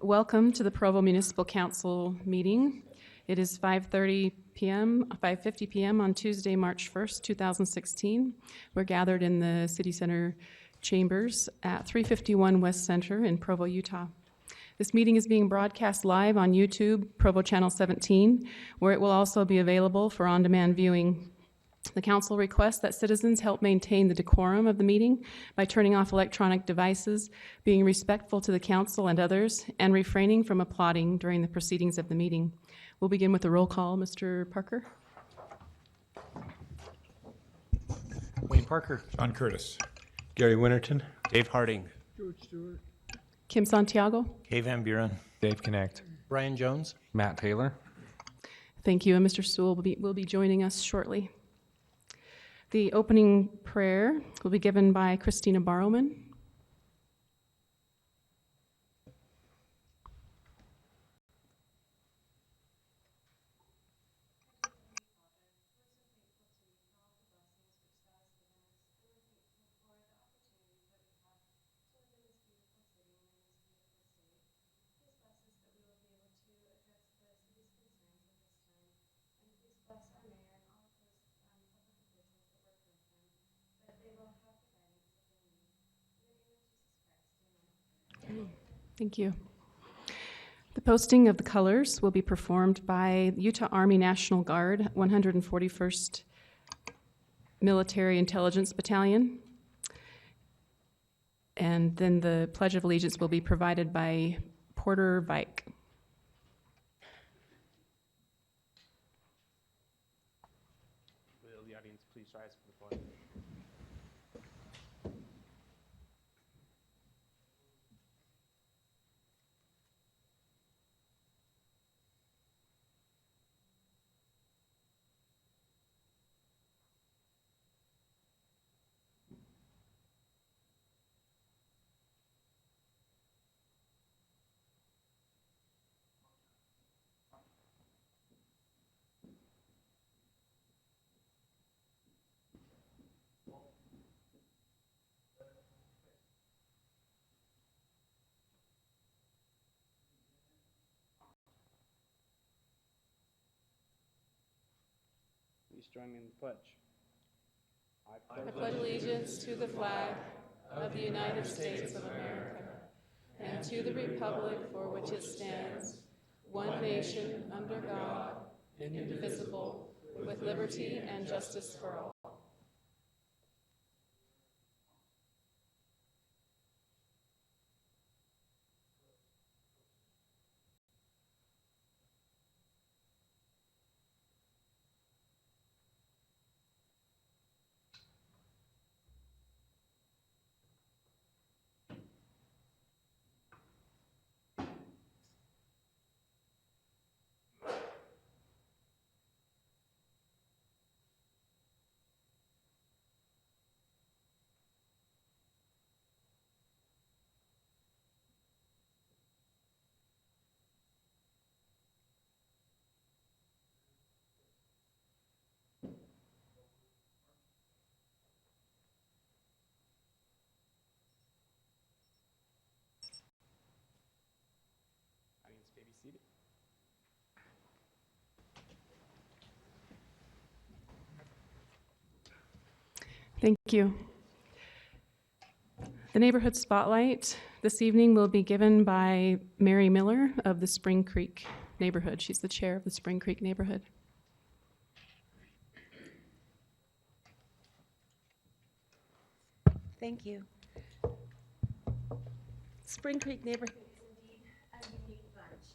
Welcome to the Provo Municipal Council meeting. It is 5:50 p.m. on Tuesday, March 1st, 2016. We're gathered in the City Center chambers at 351 West Center in Provo, Utah. This meeting is being broadcast live on YouTube, Provo Channel 17, where it will also be available for on-demand viewing. The council requests that citizens help maintain the decorum of the meeting by turning off electronic devices, being respectful to the council and others, and refraining from applauding during the proceedings of the meeting. We'll begin with a roll call. Mr. Parker? Wayne Parker. John Curtis. Gary Winterton. Dave Harding. George Stewart. Kim Santiago? Kay Van Buren. Dave Connect. Brian Jones. Matt Taylor. Thank you, and Mr. Sewell will be joining us shortly. The opening prayer will be given by Christina Barrowman. Thank you. The posting of the colors will be performed by Utah Army National Guard, 141st Military Intelligence Battalion. And then the Pledge of Allegiance will be provided by Porter Vike. Will the audience please rise for the pledge? Please join me in the pledge. I pledge allegiance to the flag of the United States of America and to the republic for which it stands, one nation, under God, indivisible, with liberty and justice for all. Audience may be seated. Thank you. The Neighborhood Spotlight this evening will be given by Mary Miller of the Spring Creek neighborhood. She's the chair of the Spring Creek neighborhood. Thank you. Spring Creek neighborhood is indeed a unique bunch.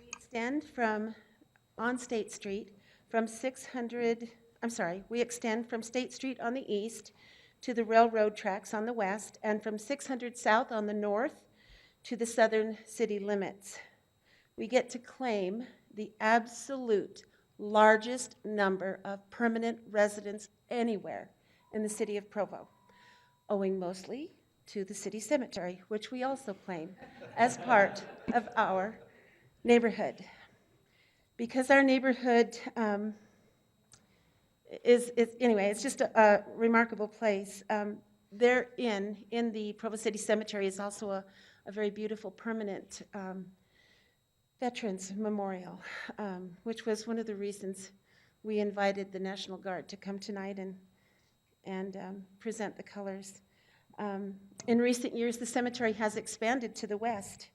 We extend from on State Street from 600, we extend from State Street on the east to the railroad tracks on the west, and from 600 south on the north to the southern city limits. We get to claim the absolute largest number of permanent residents anywhere in the city of Provo, owing mostly to the city cemetery, which we also claim as part of our neighborhood. Because our neighborhood it's just a remarkable place. There in the Provo City Cemetery is also a very beautiful permanent Veterans Memorial, which was one of the reasons we invited the National Guard to come tonight and present the colors. In recent years, the cemetery has expanded to the west,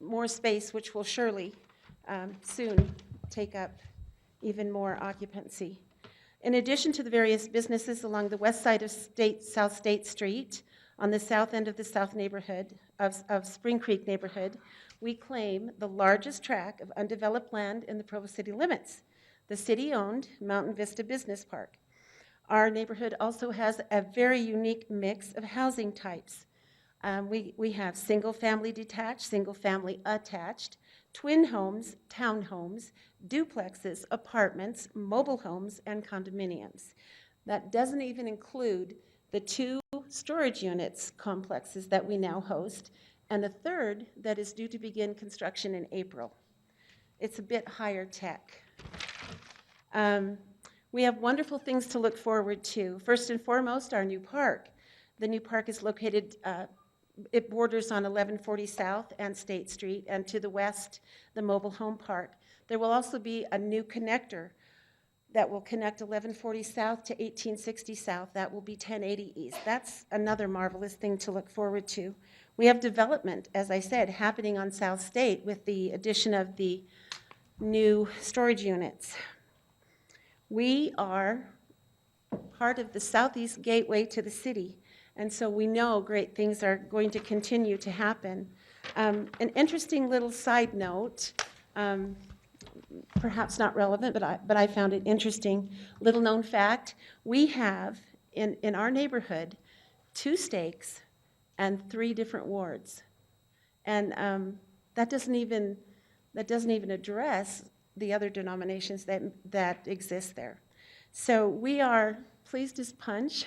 more space, which will surely soon take up even more occupancy. In addition to the various businesses along the west side of South State Street, on the south end of the south neighborhood of Spring Creek neighborhood, we claim the largest tract of undeveloped land in the Provo city limits, the city-owned Mountain Vista Business Park. Our neighborhood also has a very unique mix of housing types. We have single-family detached, single-family attached, twin homes, townhomes, duplexes, apartments, mobile homes, and condominiums. That doesn't even include the 2 storage units complexes that we now host, and a third that is due to begin construction in April. It's a bit higher tech. We have wonderful things to look forward to. First and foremost, our new park. The new park is located, it borders on 1140 South and State Street, and to the west, the mobile home park. There will also be a new connector that will connect 1140 South to 1860 South. That will be 1080 East. That's another marvelous thing to look forward to. We have development, as I said, happening on South State with the addition of the new storage units. We are part of the southeast gateway to the city, and so we know great things are going to continue to happen. An interesting little side note, perhaps not relevant, but I found it interesting. Little known fact, we have in our neighborhood 2 stakes and 3 different wards. And that doesn't even address the other denominations that exist there. So we are pleased as punch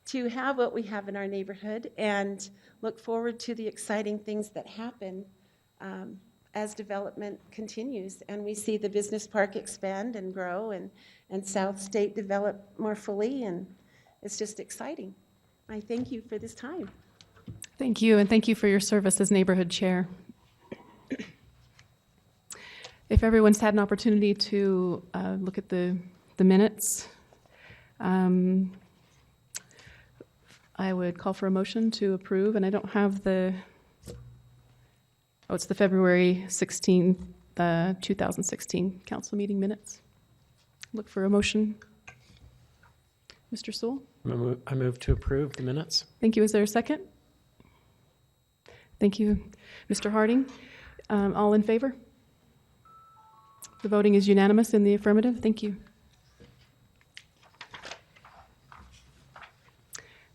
to have what we have in our neighborhood and look forward to the exciting things that happen as development continues and we see the business park expand and grow and South State develop more fully, and it's just exciting. I thank you for this time. Thank you, and thank you for your service as neighborhood chair. If everyone's had an opportunity to look at the minutes, I would call for a motion to approve, and I don't have it's the February 16th, 2016 council meeting minutes. Look for a motion. Mr. Sewell? I move to approve the minutes. Thank you. Is there a second? Thank you. Mr. Harding? All in favor? The voting is unanimous in the affirmative. Thank you.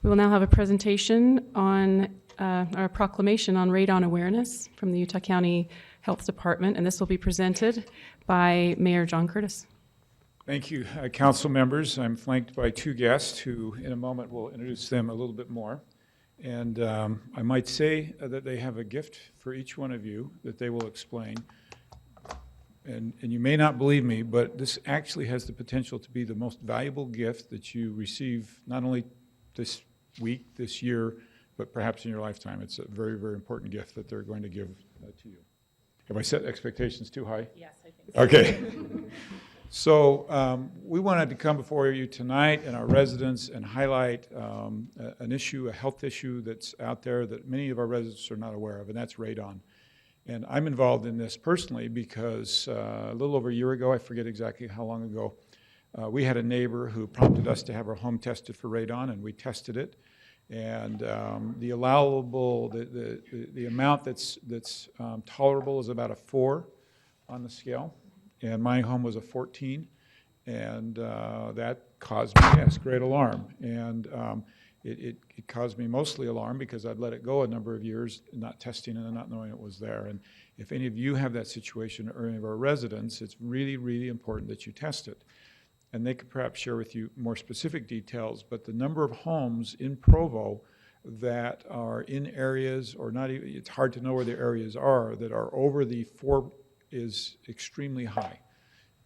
We will now have a presentation on our proclamation on radon awareness from the Utah County Health Department, and this will be presented by Mayor John Curtis. Thank you, council members. I'm flanked by 2 guests who in a moment will introduce them a little bit more. And I might say that they have a gift for each one of you that they will explain. And you may not believe me, but this actually has the potential to be the most valuable gift that you receive, not only this week, this year, but perhaps in your lifetime. It's a very, very important gift that they're going to give to you. Have I set expectations too high? Yes, I think so. Okay. So we wanted to come before you tonight and our residents and highlight an issue, a health issue that's out there that many of our residents are not aware of, and that's radon. And I'm involved in this personally because a little over a year ago, I forget exactly how long ago, we had a neighbor who prompted us to have our home tested for radon, and we tested it. And the allowable, the amount that's tolerable is about a 4 on the scale. And my home was a 14, and that caused me, yes, great alarm. And it caused me mostly alarm because I'd let it go a number of years, not testing it and not knowing it was there. And if any of you have that situation or any of our residents, it's really, really important that you test it. And they could perhaps share with you more specific details, but the number of homes in Provo that are in areas, or not even, it's hard to know where the areas are, that are over the 4 is extremely high.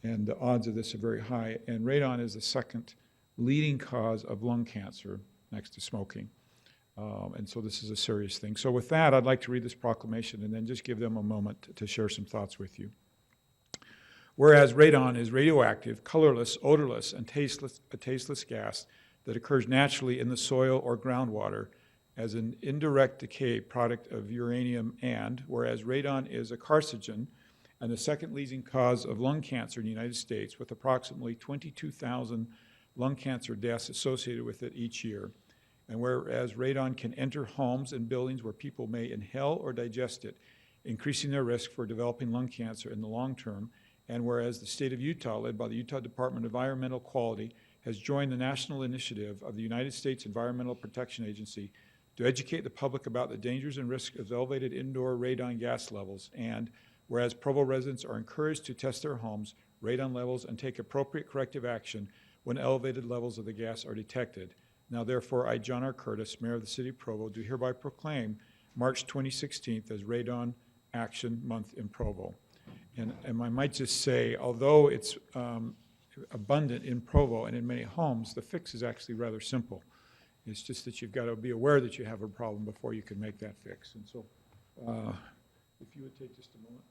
And the odds of this are very high. And radon is the second leading cause of lung cancer next to smoking. And so this is a serious thing. So with that, I'd like to read this proclamation and then just give them a moment to share some thoughts with you. Whereas radon is radioactive, colorless, odorless, and tasteless gas that occurs naturally in the soil or groundwater as an indirect decay product of uranium, and whereas radon is a carcinogen and the second leading cause of lung cancer in the United States, with approximately 22,000 lung cancer deaths associated with it each year. And whereas radon can enter homes and buildings where people may inhale or digest it, increasing their risk for developing lung cancer in the long term. And whereas the state of Utah, led by the Utah Department of Environmental Quality, has joined the national initiative of the United States Environmental Protection Agency to educate the public about the dangers and risks of elevated indoor radon gas levels. And whereas Provo residents are encouraged to test their homes' radon levels and take appropriate corrective action when elevated levels of the gas are detected. Now therefore, I, John R. Curtis, Mayor of the City of Provo, do hereby proclaim March 2016 as Radon Action Month in Provo. And I might just say, although it's abundant in Provo and in many homes, the fix is actually rather simple. It's just that you've got to be aware that you have a problem before you can make that fix. And so if you would take just a moment.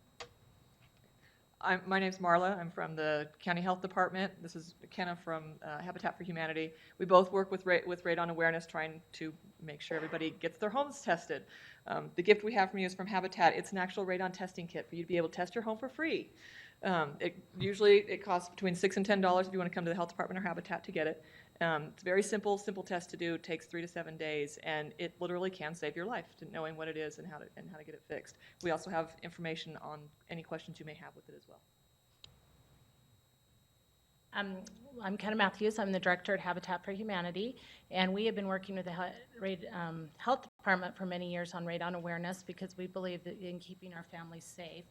My name's Marla. I'm from the County Health Department. This is McKenna from Habitat for Humanity. We both work with radon awareness, trying to make sure everybody gets their homes tested. The gift we have from you is from Habitat. It's an actual radon testing kit for you to be able to test your home for free. Usually it costs between $6 and $10 if you want to come to the Health Department or Habitat to get it. It's a very simple test to do. It takes 3 to 7 days, and it literally can save your life, to knowing what it is and how to get it fixed. We also have information on any questions you may have with it as well. I'm Kenna Matthews. I'm the director at Habitat for Humanity, and we have been working with the Health Department for many years on radon awareness because we believe that in keeping our families safe.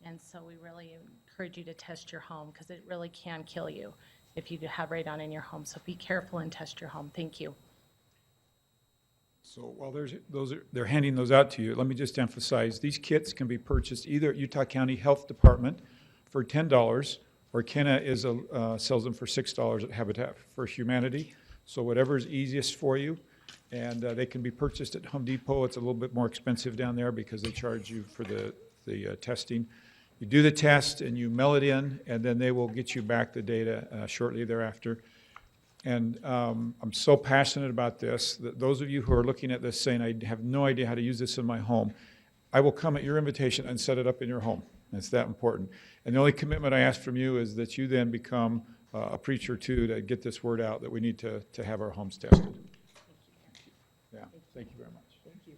And so we really encourage you to test your home because it really can kill you if you have radon in your home. So be careful and test your home. Thank you. So while they're handing those out to you, let me just emphasize, these kits can be purchased either at Utah County Health Department for $10, or Kenna sells them for $6 at Habitat for Humanity. So whatever is easiest for you. And they can be purchased at Home Depot. It's a little bit more expensive down there because they charge you for the testing. You do the test and you mail it in, and then they will get you back the data shortly thereafter. And I'm so passionate about this that those of you who are looking at this saying, I have no idea how to use this in my home, I will come at your invitation and set it up in your home. It's that important. And the only commitment I ask from you is that you then become a preacher too, to get this word out that we need to have our homes tested. Yeah, thank you very much. Thank you.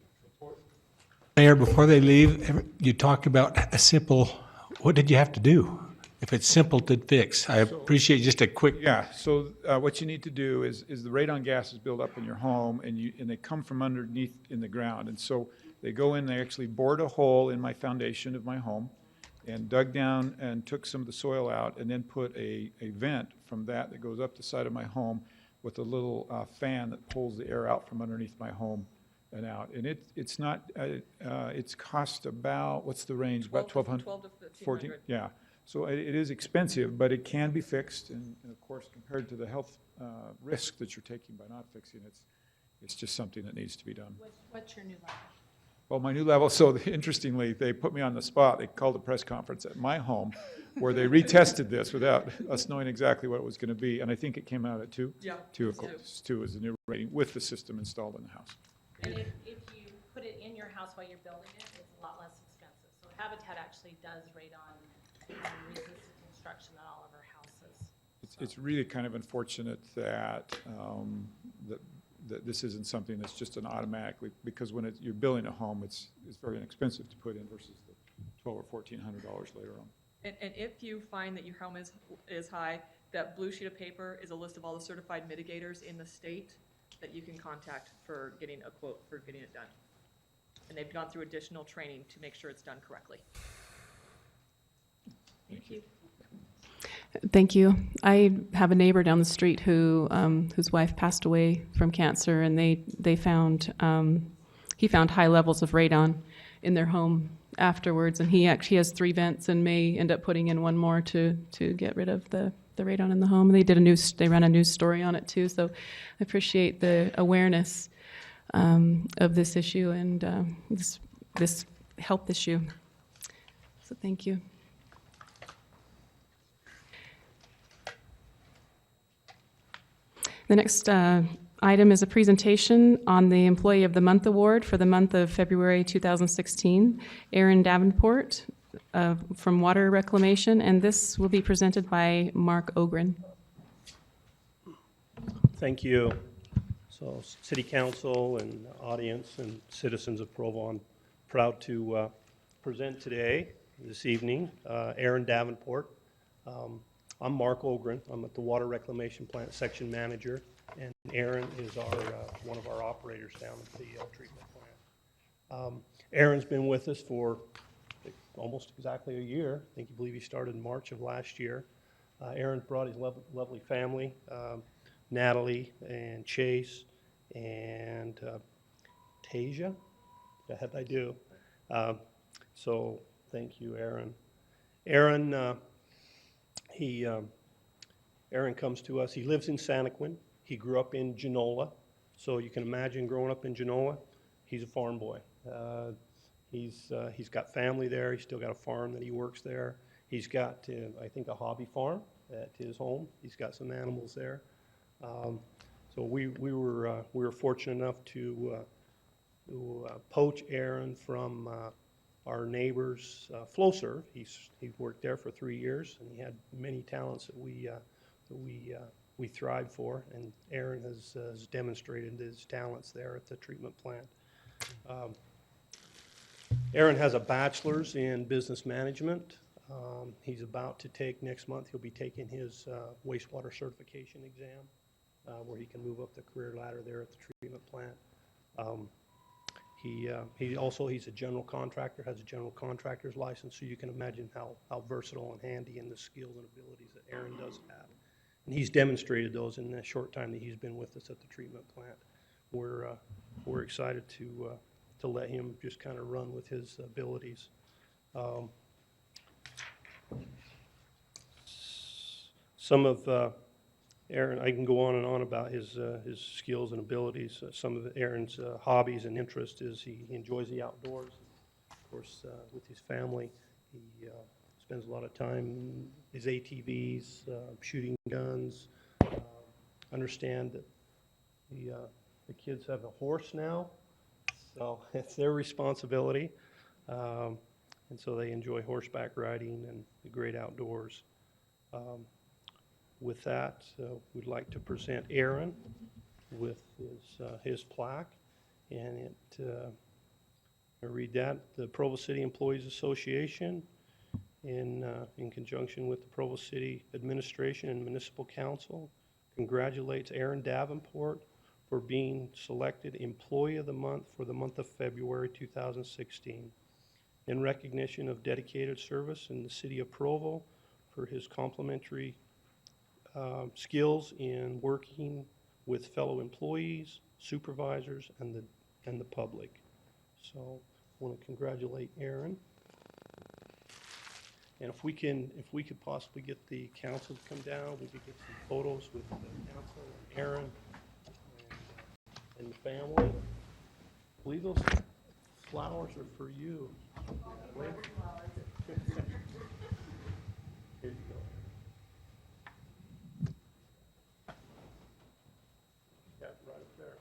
Mayor, before they leave, you talked about a simple, what did you have to do? If it's simple to fix, I appreciate just a quick. Yeah, so what you need to do is the radon gases build up in your home, and they come from underneath in the ground. And so they go in, they actually bored a hole in my foundation of my home and dug down and took some of the soil out and then put a vent from that goes up the side of my home with a little fan that pulls the air out from underneath my home and out. And it's not, it's cost about, what's the range? About 1,200? 12 to 14, 1,500. yeah. So it is expensive, but it can be fixed. And of course, compared to the health risk that you're taking by not fixing it, it's just something that needs to be done. What's your new level? Well, my new level, so interestingly, they put me on the spot. They called a press conference at my home where they retested this without us knowing exactly what it was going to be. And I think it came out at 2? Yeah. 2, of course. 2 is the new rating with the system installed in the house. And if you put it in your house while you're building it, it's a lot less expensive. So Habitat actually does radon resistant construction on all of our houses. It's really kind of unfortunate that that this isn't something that's just an automatically, because when you're building a home, it's very inexpensive to put in versus the $1,200 or $1,400 later on. And if you find that your home is high, that blue sheet of paper is a list of all the certified mitigators in the state that you can contact for getting a quote for getting it done. And they've gone through additional training to make sure it's done correctly. Thank you. Thank you. I have a neighbor down the street who whose wife passed away from cancer, and they found he found high levels of radon in their home afterwards, and he actually has 3 vents and may end up putting in one more to get rid of the the radon in the home. They ran a news story on it too, so I appreciate the awareness of this issue and this health issue. So thank you. The next item is a presentation on the Employee of the Month Award for the month of February 2016, Aaron Davenport from Water Reclamation, and this will be presented by Mark Ogren. Thank you. So, City Council and audience and citizens of Provo, I'm proud to present today, this evening, Aaron Davenport. I'm Mark Ogren. I'm at the Water Reclamation Plant Section Manager, and Aaron is one of our operators down at the treatment plant. Aaron's been with us for almost exactly a year. I believe he started in March of last year. Aaron brought his lovely family, Natalie and Chase and Tasia. That I do. So thank you, Aaron. Aaron comes to us. He lives in Santaquin. He grew up in Genola. So you can imagine growing up in Genola. He's a farm boy. He's got family there. He's still got a farm that he works there. He's got, I think, a hobby farm at his home. He's got some animals there. So we were fortunate enough to poach Aaron from our neighbor's FlowServe. He worked there for 3 years, and he had many talents that we thrived for. And Aaron has demonstrated his talents there at the treatment plant. Aaron has a bachelor's in business management. He's about to take next month. He'll be taking his wastewater certification exam, where he can move up the career ladder there at the treatment plant. He's a general contractor, has a general contractor's license, so you can imagine how versatile and handy and the skills and abilities that Aaron does have. And he's demonstrated those in the short time that he's been with us at the treatment plant. We're excited to let him just kind of run with his abilities. Some of Aaron, I can go on and on about his skills and abilities. Some of Aaron's hobbies and interests is he enjoys the outdoors. Of course, with his family, he spends a lot of time his ATVs, shooting guns. Understand that the kids have a horse now, so it's their responsibility. And so they enjoy horseback riding and the great outdoors. With that, we'd like to present Aaron with his plaque, and I read that the Provo City Employees Association, in conjunction with the Provo City Administration and Municipal Council, congratulates Aaron Davenport for being selected Employee of the Month for the month of February 2016, in recognition of dedicated service in the City of Provo for his complimentary skills in working with fellow employees, supervisors, and the public. So I want to congratulate Aaron. And if we could possibly get the council to come down, we could get some photos with the council and Aaron and the family. I believe those flowers are for you. Here you go. Yeah, right up there.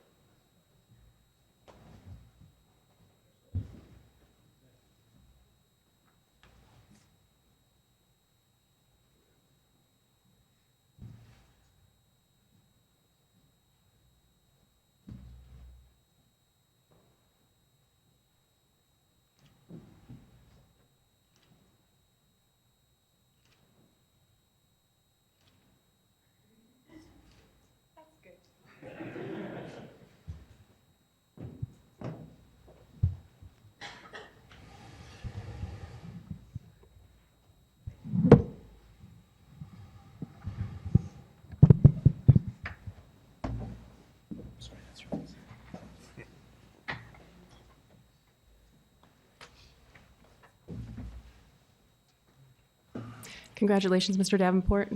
Congratulations, Mr. Davenport.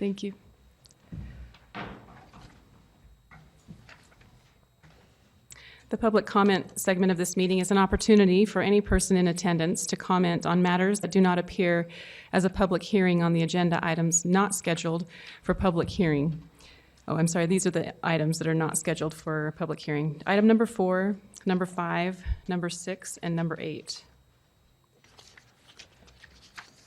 Thank you. The public comment segment of this meeting is an opportunity for any person in attendance to comment on matters that do not appear as a public hearing on the agenda items not scheduled for public hearing. Oh, I'm sorry, these are the items that are not scheduled for public hearing. Item number 4, number 5, number 6, and number 8.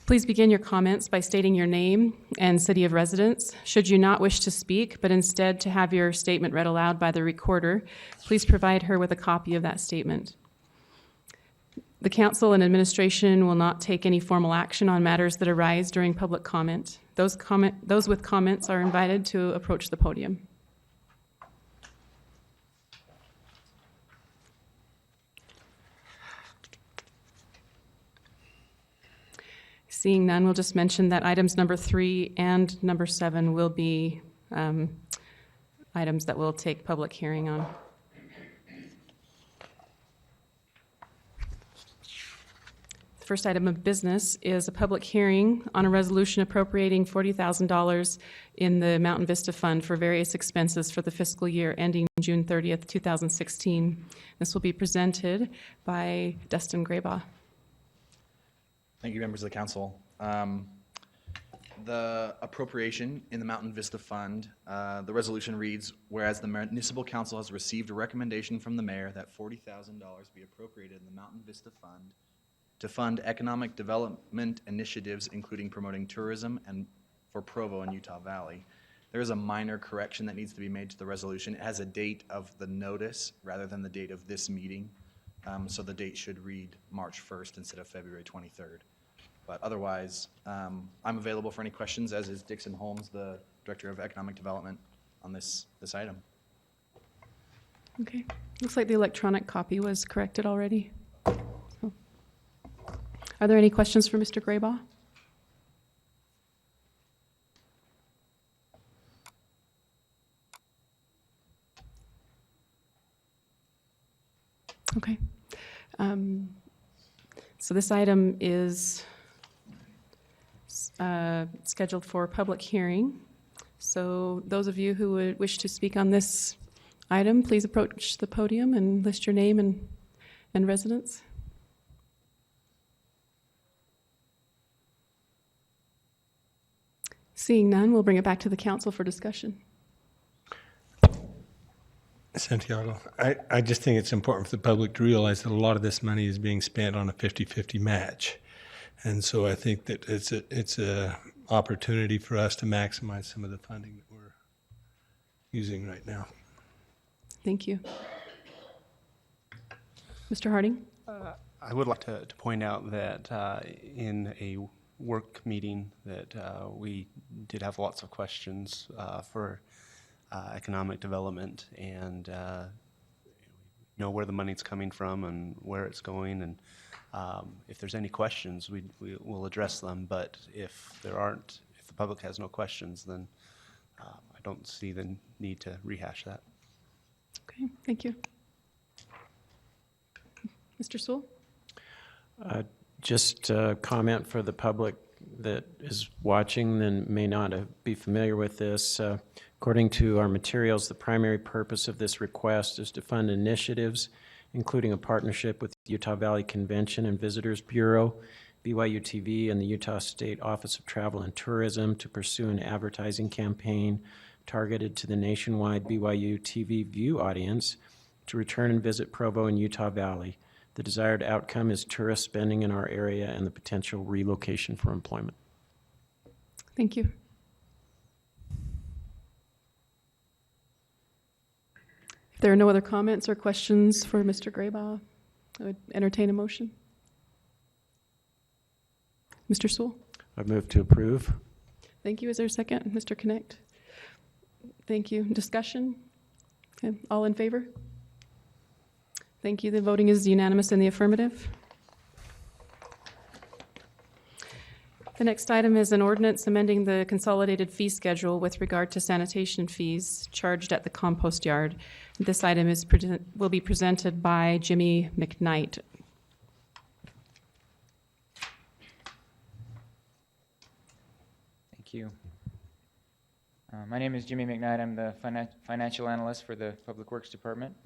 Please begin your comments by stating your name and city of residence. Should you not wish to speak, but instead to have your statement read aloud by the recorder, please provide her with a copy of that statement. The council and administration will not take any formal action on matters that arise during public comment. Those with comments are invited to approach the podium. Seeing none, we'll just mention that items number 3 and number 7 will be items that we'll take public hearing on. The first item of business is a public hearing on a resolution appropriating $40,000 in the Mountain Vista Fund for various expenses for the fiscal year ending June 30th, 2016. This will be presented by Dustin Graybaugh. Thank you, members of the council. The appropriation in the Mountain Vista Fund, the resolution reads, whereas the Municipal Council has received a recommendation from the mayor that $40,000 be appropriated in the Mountain Vista Fund to fund economic development initiatives, including promoting tourism and for Provo and Utah Valley. There is a minor correction that needs to be made to the resolution. It has a date of the notice rather than the date of this meeting. So the date should read March 1st instead of February 23rd. But otherwise, I'm available for any questions, as is Dixon Holmes, the Director of Economic Development, on this item. Okay, looks like the electronic copy was corrected already. So, are there any questions for Mr. Graybaugh? Okay. So this item is scheduled for public hearing. So those of you who would wish to speak on this item, please approach the podium and list your name and residence. Seeing none, we'll bring it back to the council for discussion. Santiago, I just think it's important for the public to realize that a lot of this money is being spent on a 50-50 match. And so I think that it's a opportunity for us to maximize some of the funding that we're using right now. Thank you. Mr. Harding? I would like to point out that in a work meeting that we did have lots of questions for economic development, and know where the money's coming from and where it's going, and if there's any questions, we will address them. But if the public has no questions, then I don't see the need to rehash that. Okay, thank you. Mr. Sewell? Just a comment for the public that is watching and may not be familiar with this. According to our materials, the primary purpose of this request is to fund initiatives, including a partnership with Utah Valley Convention and Visitors Bureau, BYU TV, and the Utah State Office of Travel and Tourism to pursue an advertising campaign targeted to the nationwide BYU TV view audience to return and visit Provo and Utah Valley. The desired outcome is tourist spending in our area and the potential relocation for employment. Thank you. If there are no other comments or questions for Mr. Graybaugh, I would entertain a motion. Mr. Sewell? I move to approve. Thank you. Is there a second? Mr. Connect? Thank you. Discussion? Okay. All in favor? Thank you. The voting is unanimous in the affirmative. The next item is an ordinance amending the Consolidated Fee Schedule with regard to sanitation fees charged at the Compost Yard. This item will be presented by Jimmy McKnight. Thank you. My name is Jimmy McKnight. I'm the financial analyst for the Public Works Department.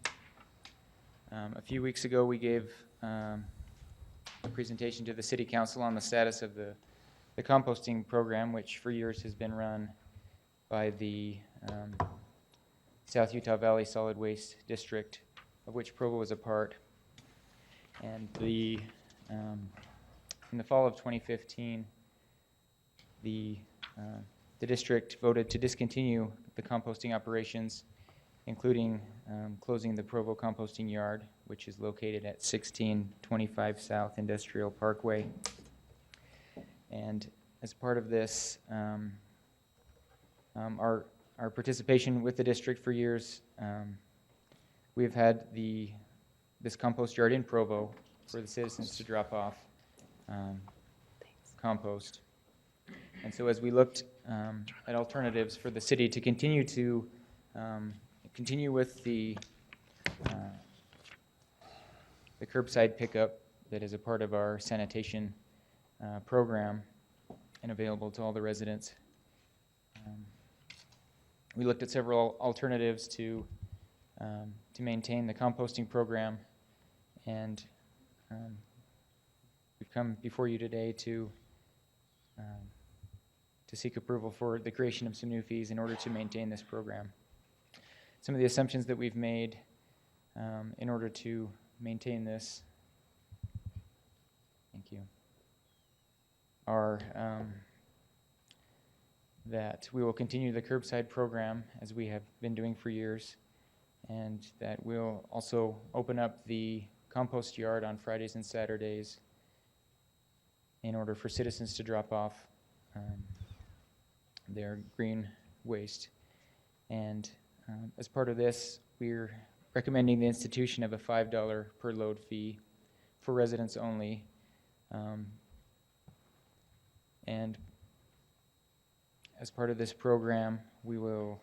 A few weeks ago, we gave a presentation to the City Council on the status of the composting program, which for years has been run by the South Utah Valley Solid Waste District, of which Provo is a part. And in the fall of 2015, the district voted to discontinue the composting operations, including closing the Provo Composting Yard, which is located at 1625 South Industrial Parkway. And as part of this, our participation with the district for years, we've had this compost yard in Provo for the citizens to drop off compost. And so as we looked at alternatives for the city to continue with the curbside pickup that is a part of our sanitation program and available to all the residents, we looked at several alternatives to maintain the composting program, and we've come before you today to seek approval for the creation of some new fees in order to maintain this program. Some of the assumptions that we've made in order to maintain this, thank you, are that we will continue the curbside program as we have been doing for years, and that we'll also open up the compost yard on Fridays and Saturdays in order for citizens to drop off their green waste. And as part of this, we're recommending the institution of a $5 per load fee for residents only. And as part of this program, we will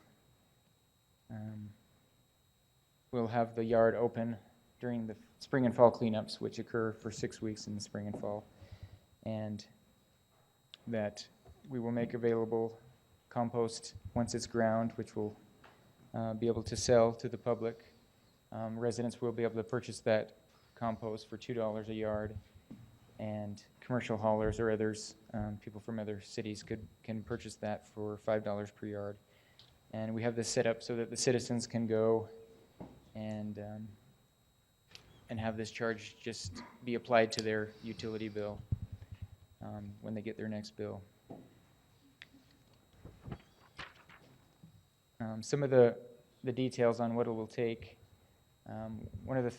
we'll have the yard open during the spring and fall cleanups, which occur for 6 weeks in the spring and fall, and that we will make available compost once it's ground, which will be able to sell to the public. Residents will be able to purchase that compost for $2 a yard, and commercial haulers or others, people from other cities can purchase that for $5 per yard. And we have this set up so that the citizens can go and have this charge just be applied to their utility bill when they get their next bill. Some of the details on what it will take. One of the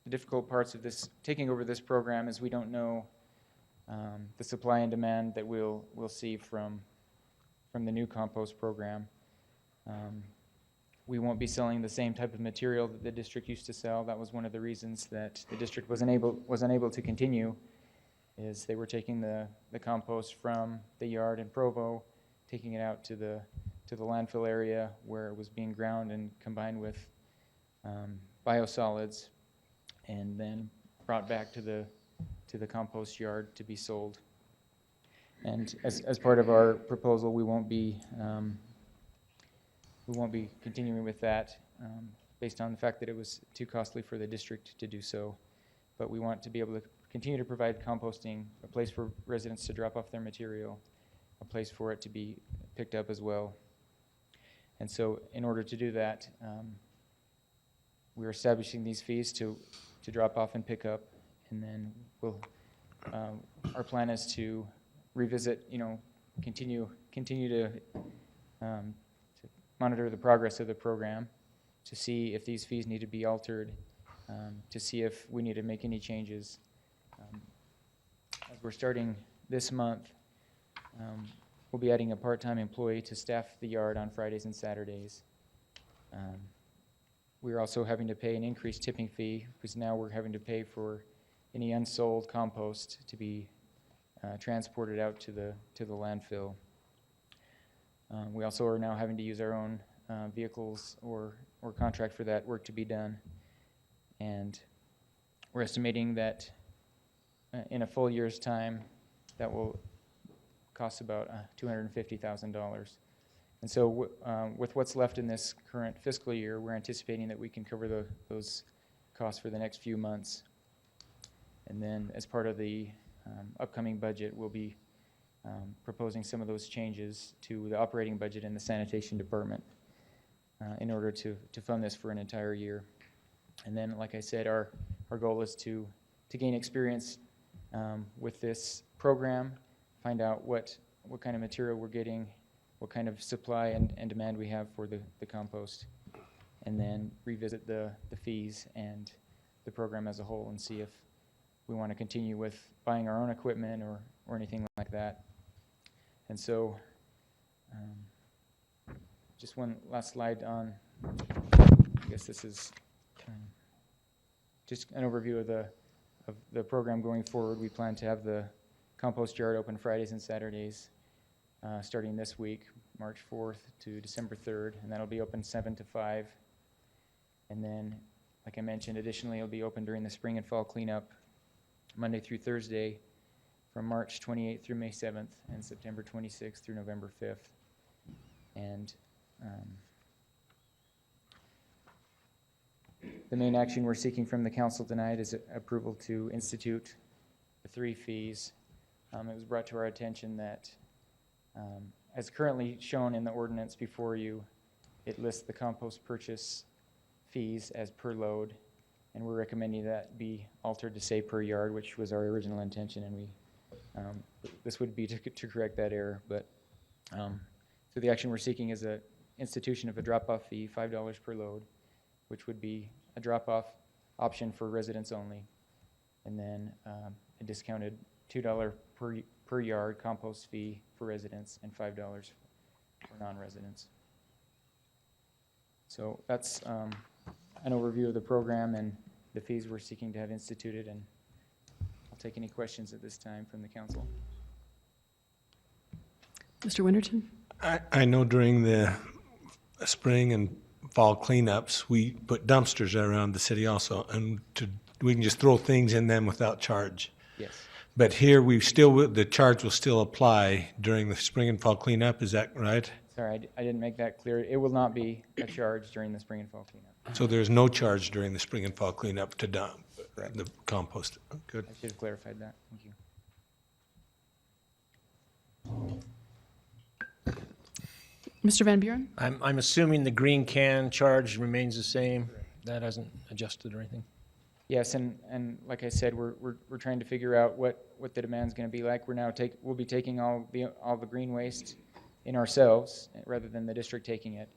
difficult parts of this, taking over this program, is we don't know the supply and demand that we'll see from the new compost program. We won't be selling the same type of material that the district used to sell. That was one of the reasons that the district was unable to continue, is they were taking the compost from the yard in Provo, taking it out to the landfill area where it was being ground and combined with biosolids, and then brought back to the compost yard to be sold. And as part of our proposal, we won't be continuing with that based on the fact that it was too costly for the district to do so. But we want to be able to continue to provide composting, a place for residents to drop off their material, a place for it to be picked up as well. And so in order to do that, we're establishing these fees to drop off and pick up, and then our plan is to revisit, continue to monitor the progress of the program, to see if these fees need to be altered, to see if we need to make any changes. As we're starting this month, we'll be adding a part-time employee to staff the yard on Fridays and Saturdays. We're also having to pay an increased tipping fee, because now we're having to pay for any unsold compost to be transported out to the landfill. We also are now having to use our own vehicles or contract for that work to be done. And we're estimating that in a full year's time, that will costs about $250,000. And so with what's left in this current fiscal year, we're anticipating that we can cover those costs for the next few months. And then as part of the upcoming budget, we'll be proposing some of those changes to the operating budget in the sanitation department in order to fund this for an entire year. And then, like I said, our goal is to gain experience with this program, find out what kind of material we're getting, what kind of supply and demand we have for the compost, and then revisit the fees and the program as a whole and see if we want to continue with buying our own equipment or anything like that. And so, just one last slide on, I guess this is just an overview of the program going forward. We plan to have the compost yard open Fridays and Saturdays starting this week, March 4th to December 3rd, and that'll be open 7 to 5. And then, like I mentioned, additionally, it'll be open during the spring and fall cleanup Monday through Thursday from March 28th through May 7th and September 26th through November 5th. And the main action we're seeking from the council tonight is approval to institute the 3 fees. It was brought to our attention that, as currently shown in the ordinance before you, it lists the compost purchase fees as per load, and we're recommending that be altered to say per yard, which was our original intention, and this would be to correct that error. But so the action we're seeking is a institution of a drop-off fee, $5 per load, which would be a drop-off option for residents only, and then a discounted $2 per yard compost fee for residents and $5 for non-residents. So that's an overview of the program and the fees we're seeking to have instituted, and I'll take any questions at this time from the council. Mr. Winterton? I know during the spring and fall cleanups, we put dumpsters around the city also, and we can just throw things in them without charge. Yes. But here, the charge will still apply during the spring and fall cleanup, is that right? Sorry, I didn't make that clear. It will not be a charge during the spring and fall cleanup. So there's no charge during the spring and fall cleanup to dump Correct. the compost? Good. I should have clarified that. Thank you. Mr. Van Buren? I'm assuming the green can charge remains the same? That hasn't adjusted or anything? Yes, and like I said, we're trying to figure out what the demand's going to be like. We'll be taking all the green waste in ourselves rather than the district taking it,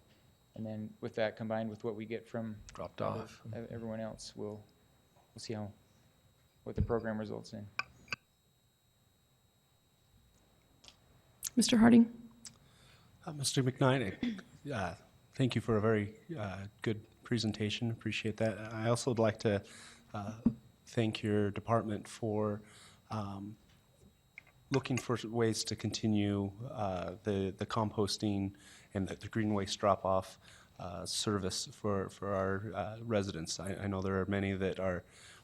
and then with that combined with what we get from Dropped off. everyone else, we'll see what the program results in. Mr. Harding? Mr. McKnight, thank you for a very good presentation. Appreciate that. I also would like to thank your department for looking for ways to continue the composting and the green waste drop-off service for our residents. I know there are many that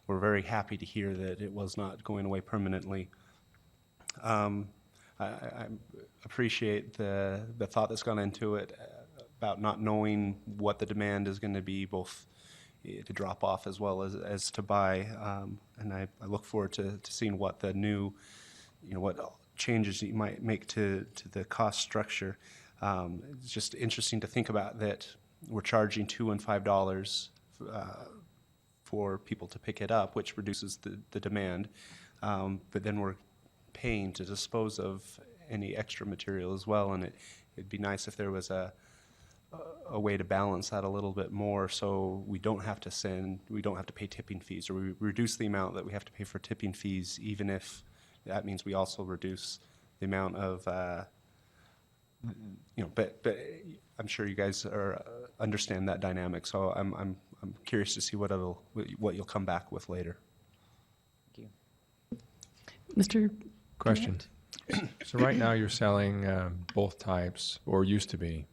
were very happy to hear that it was not going away permanently. I appreciate the thought that's gone into it about not knowing what the demand is going to be, both to drop off as well as to buy. And I look forward to seeing what the new, what changes you might make to the cost structure. It's just interesting to think about that we're charging $2 and $5 for people to pick it up, which reduces the demand. But then we're paying to dispose of any extra material as well, and it'd be nice if there was a way to balance that a little bit more, so we don't have to pay tipping fees, or we reduce the amount that we have to pay for tipping fees, even if that means we also reduce the amount of but I'm sure you guys understand that dynamic, so I'm curious to see what you'll come back with later. Thank you. Mr. Question. So right now you're selling both types, or used to be,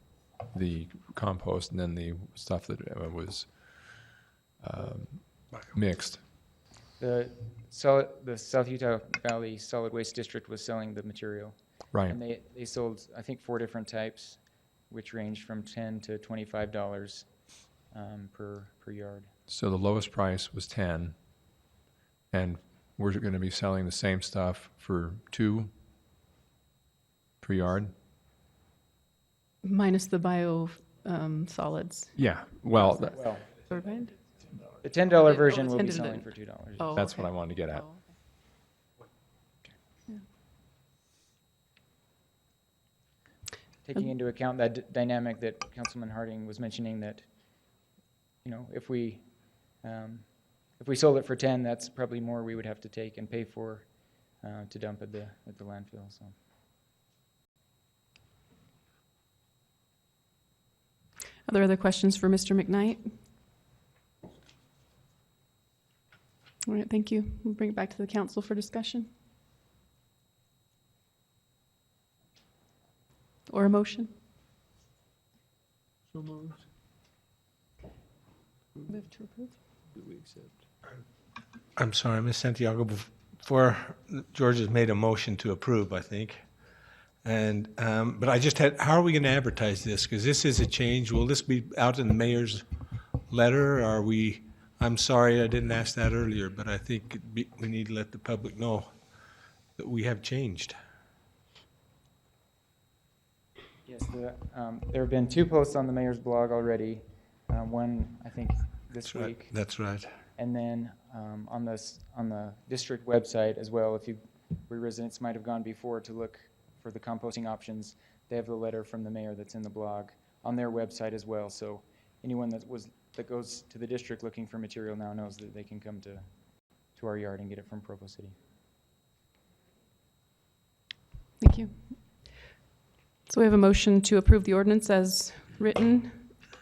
the compost and then the stuff that was mixed. The South Utah Valley Solid Waste District was selling the material. Right. And they sold, I think, 4 different types, which ranged from $10 to $25 per yard. So the lowest price was 10, and we're going to be selling the same stuff for 2 per yard? Minus the solids. Yeah, well, Well, Turbine? the $10 version it's will be 10 to selling 10. for $2. Oh, that's okay. what I wanted to get at. Oh, Taking into account that dynamic that Councilman Harding was mentioning, that, you know, if we sold it for 10, that's probably more we would have to take and pay for to dump at the landfill, so. Are there other questions for Mr. McKnight? All right, thank you. We'll bring it back to the council for discussion. Or a motion? So moved. Move to approve. Do we accept? I'm sorry, Ms. Santiago, before George has made a motion to approve, I think. And, but I just had, how are we going to advertise this? Because this is a change. Will this be out in the mayor's letter? Are we, I'm sorry I didn't ask that earlier, but I think we need to let the public know that we have changed. Yes, there have been 2 posts on the mayor's blog already. One, I think, this week. That's right. And then on the district website as well, where residents might have gone before to look for the composting options, they have the letter from the mayor that's in the blog on their website as well. So anyone that goes to the district looking for material now knows that they can come to our yard and get it from Provo City. Thank you. So we have a motion to approve the ordinance as written.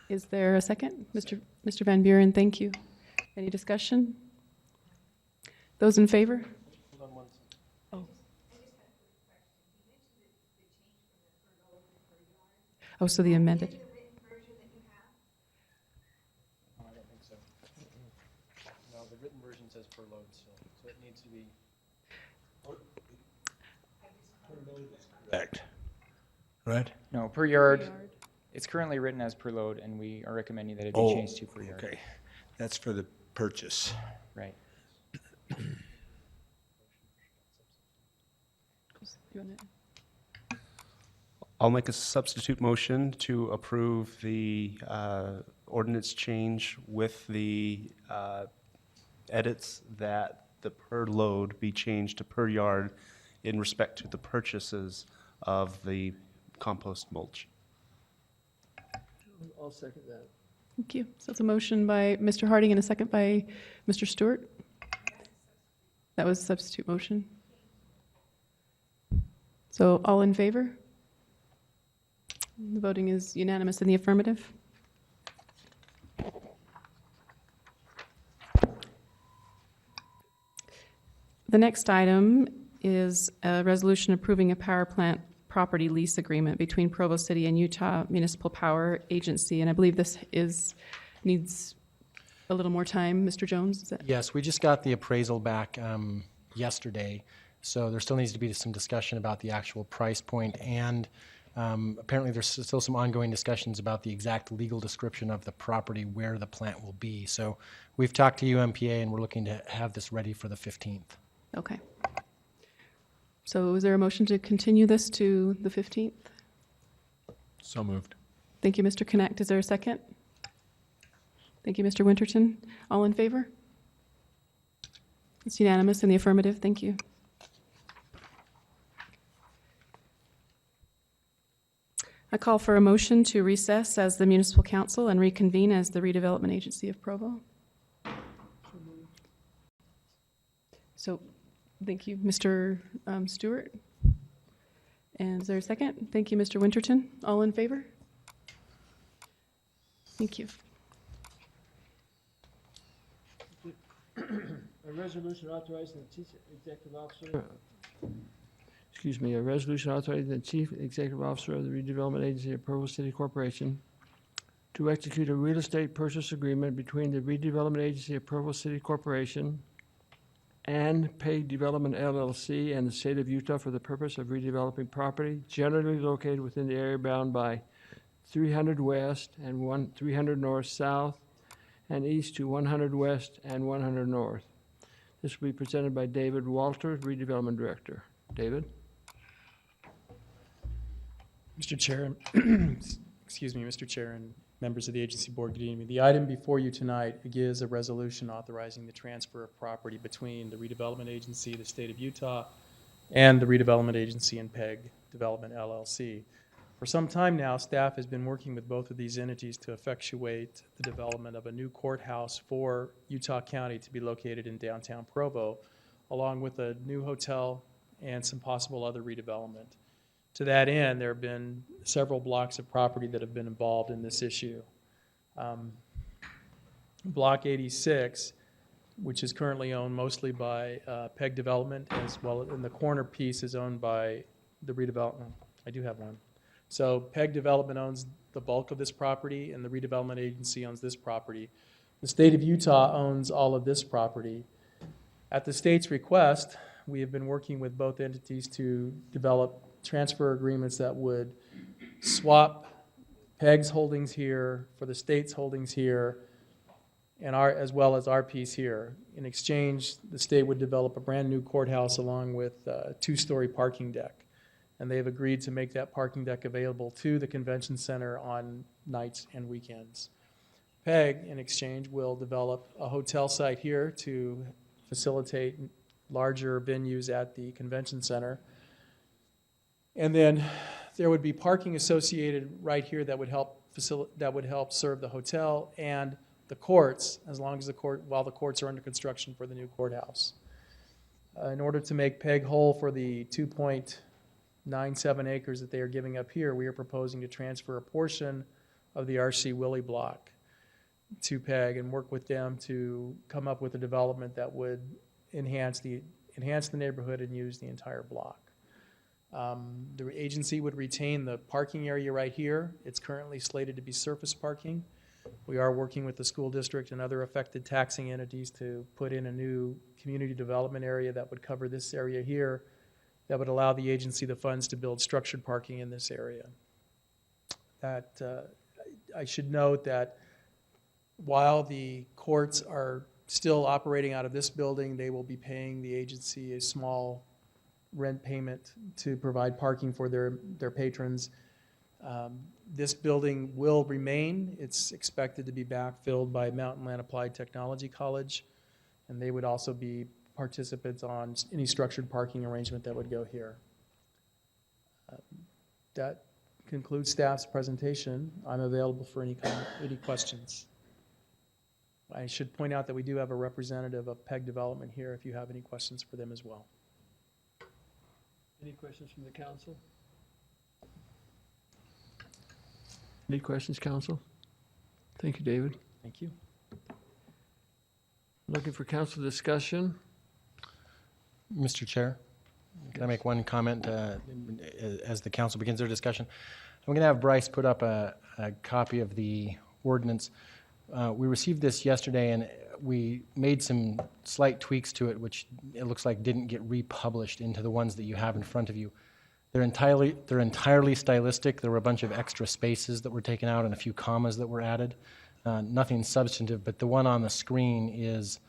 Is there a second? Mr. Van Buren, thank you. Any discussion? Those in favor? Oh. Oh, so the amended. I don't think so. No, the written version says per load, so it needs to be. Correct. Right? No, per yard. It's currently written as per load, and we are recommending that it be changed to per yard. Okay. That's for the purchase. Right. I'll make a substitute motion to approve the ordinance change with the edits that the per load be changed to per yard in respect to the purchases of the compost mulch. I'll second that. Thank you. So it's a motion by Mr. Harding and a second by Mr. Stewart. That was a substitute motion. So all in favor? The voting is unanimous in the affirmative. The next item is a resolution approving a power plant property lease agreement between Provo City and Utah Municipal Power Agency, and I believe this needs a little more time. Mr. Jones, is that? Yes, we just got the appraisal back yesterday, so there still needs to be some discussion about the actual price point, and apparently there's still some ongoing discussions about the exact legal description of the property where the plant will be. So we've talked to UMPA, and we're looking to have this ready for the 15th. Okay. So is there a motion to continue this to the 15th? So moved. Thank you, Mr. Connect. Is there a second? Thank you, Mr. Winterton. All in favor? It's unanimous in the affirmative. Thank you. I call for a motion to recess as the Municipal Council and reconvene as the Redevelopment Agency of Provo. So, thank you, Mr. Stewart. And is there a second? Thank you, Mr. Winterton. All in favor? Thank you. A resolution authorizing the chief executive officer, a resolution authorizing the chief executive officer of the redevelopment agency of Provo City Corporation to execute a real estate purchase agreement between the redevelopment agency of Provo City Corporation and PEG Development LLC and the State of Utah for the purpose of redeveloping property generally located within the area bound by 300 west and 300 north south and east to 100 west and 100 north. This will be presented by David Walter, Redevelopment Director. David? Mr. Chair, excuse me, Mr. Chair and members of the agency board, good evening. The item before you tonight is a resolution authorizing the transfer of property between the redevelopment agency, the state of Utah, and the redevelopment agency and PEG Development LLC. For some time now, staff has been working with both of these entities to effectuate the development of a new courthouse for Utah County to be located in downtown Provo, along with a new hotel and some possible other redevelopment. To that end, there have been several blocks of property that have been involved in this issue. Block 86, which is currently owned mostly by PEG Development, as well as, and the corner piece is owned by the redevelopment. I do have one. So PEG Development owns the bulk of this property, and the redevelopment agency owns this property. The state of Utah owns all of this property. At the state's request, we have been working with both entities to develop transfer agreements that would swap PEG's holdings here for the state's holdings here, and as well as our piece here. In exchange, the state would develop a brand new courthouse along with a two-story parking deck. And they've agreed to make that parking deck available to the convention center on nights and weekends. PEG, in exchange, will develop a hotel site here to facilitate larger venues at the convention center. And then there would be parking associated right here that would help serve the hotel and the courts, as long as while the courts are under construction for the new courthouse. In order to make PEG whole for the 2.97 acres that they are giving up here, we are proposing to transfer a portion of the RC Willie block to PEG and work with them to come up with a development that would enhance the neighborhood and use the entire block. The agency would retain the parking area right here. It's currently slated to be surface parking. We are working with the school district and other affected taxing entities to put in a new community development area that would cover this area here, that would allow the agency the funds to build structured parking in this area. That I should note that while the courts are still operating out of this building, they will be paying the agency a small rent payment to provide parking for their patrons. This building will remain. It's expected to be backfilled by Mountain Land Applied Technology College, and they would also be participants on any structured parking arrangement that would go here. That concludes staff's presentation. I'm available for any questions. I should point out that we do have a representative of PEG Development here if you have any questions for them as well. Any questions from the council? Any questions, council? Thank you, David. Thank you. Looking for council discussion. Mr. Chair, can I make one comment as the council begins their discussion? I'm going to have Bryce put up a copy of the ordinance. We received this yesterday, and we made some slight tweaks to it, which it looks like didn't get republished into the ones that you have in front of you. They're entirely stylistic. There were a bunch of extra spaces that were taken out and a few commas that were added. Nothing substantive, but the one on the screen is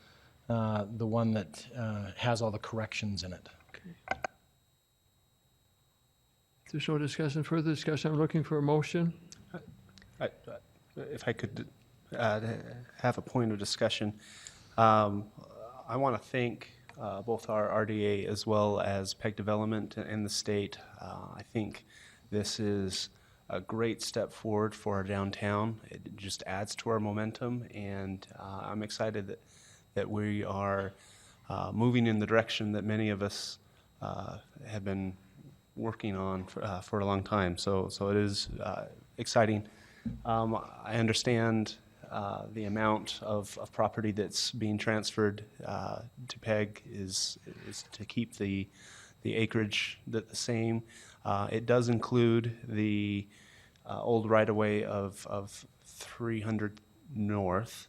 the one that has all the corrections in it. Okay. If there's no discussion, further discussion, I'm looking for a motion. If I could have a point of discussion, I want to thank both our RDA as well as PEG Development and the state. I think this is a great step forward for our downtown. It just adds to our momentum, and I'm excited that we are moving in the direction that many of us have been working on for a long time. So it is exciting. I understand the amount of property that's being transferred to PEG is to keep the acreage the same. It does include the old right-of-way of 300 North.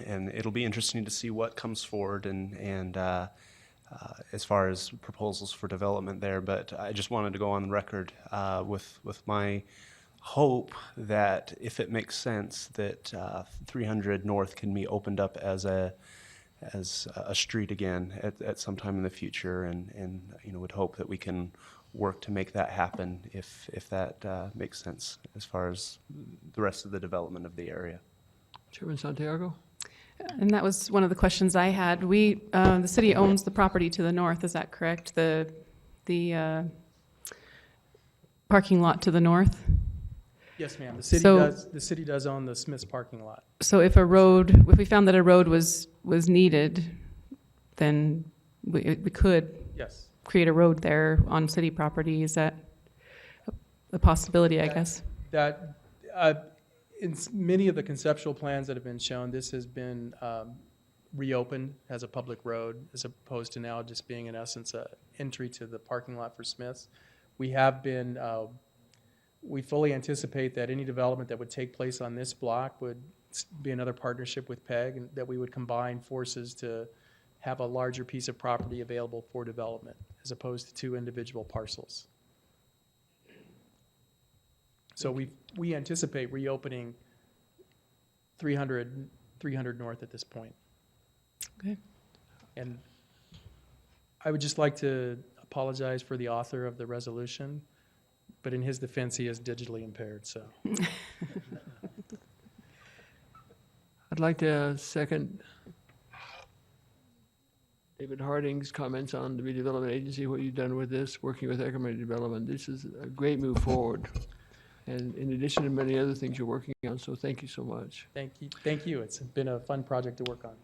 it'll be interesting to see what comes forward and as far as proposals for development there. But I just wanted to go on the record with my hope that if it makes sense that 300 North can be opened up as a street again at some time in the future, and would hope that we can work to make that happen if that makes sense as far as the rest of the development of the area. Chairman Santiago? And that was one of the questions I had. The city owns the property to the north, is that correct? The parking lot to the north? Yes, ma'am. The city does own the Smith's parking lot. So if we found that a road was needed, then we could Yes. create a road there on city property. Is that a possibility, I guess? That, in many of the conceptual plans that have been shown, this has been reopened as a public road as opposed to now just being in essence an entry to the parking lot for Smith's. We fully anticipate that any development that would take place on this block would be another partnership with PEG, and that we would combine forces to have a larger piece of property available for development as opposed to two individual parcels. So we anticipate reopening 300 North at this point. Okay. And I would just like to apologize for the author of the resolution, but in his defense, he is digitally impaired, so. I'd like to second David Harding's comments on the redevelopment agency, what you've done with this, working with economic development. This is a great move forward. And in addition to many other things you're working on, so thank you so much. Thank you. It's been a fun project to work on.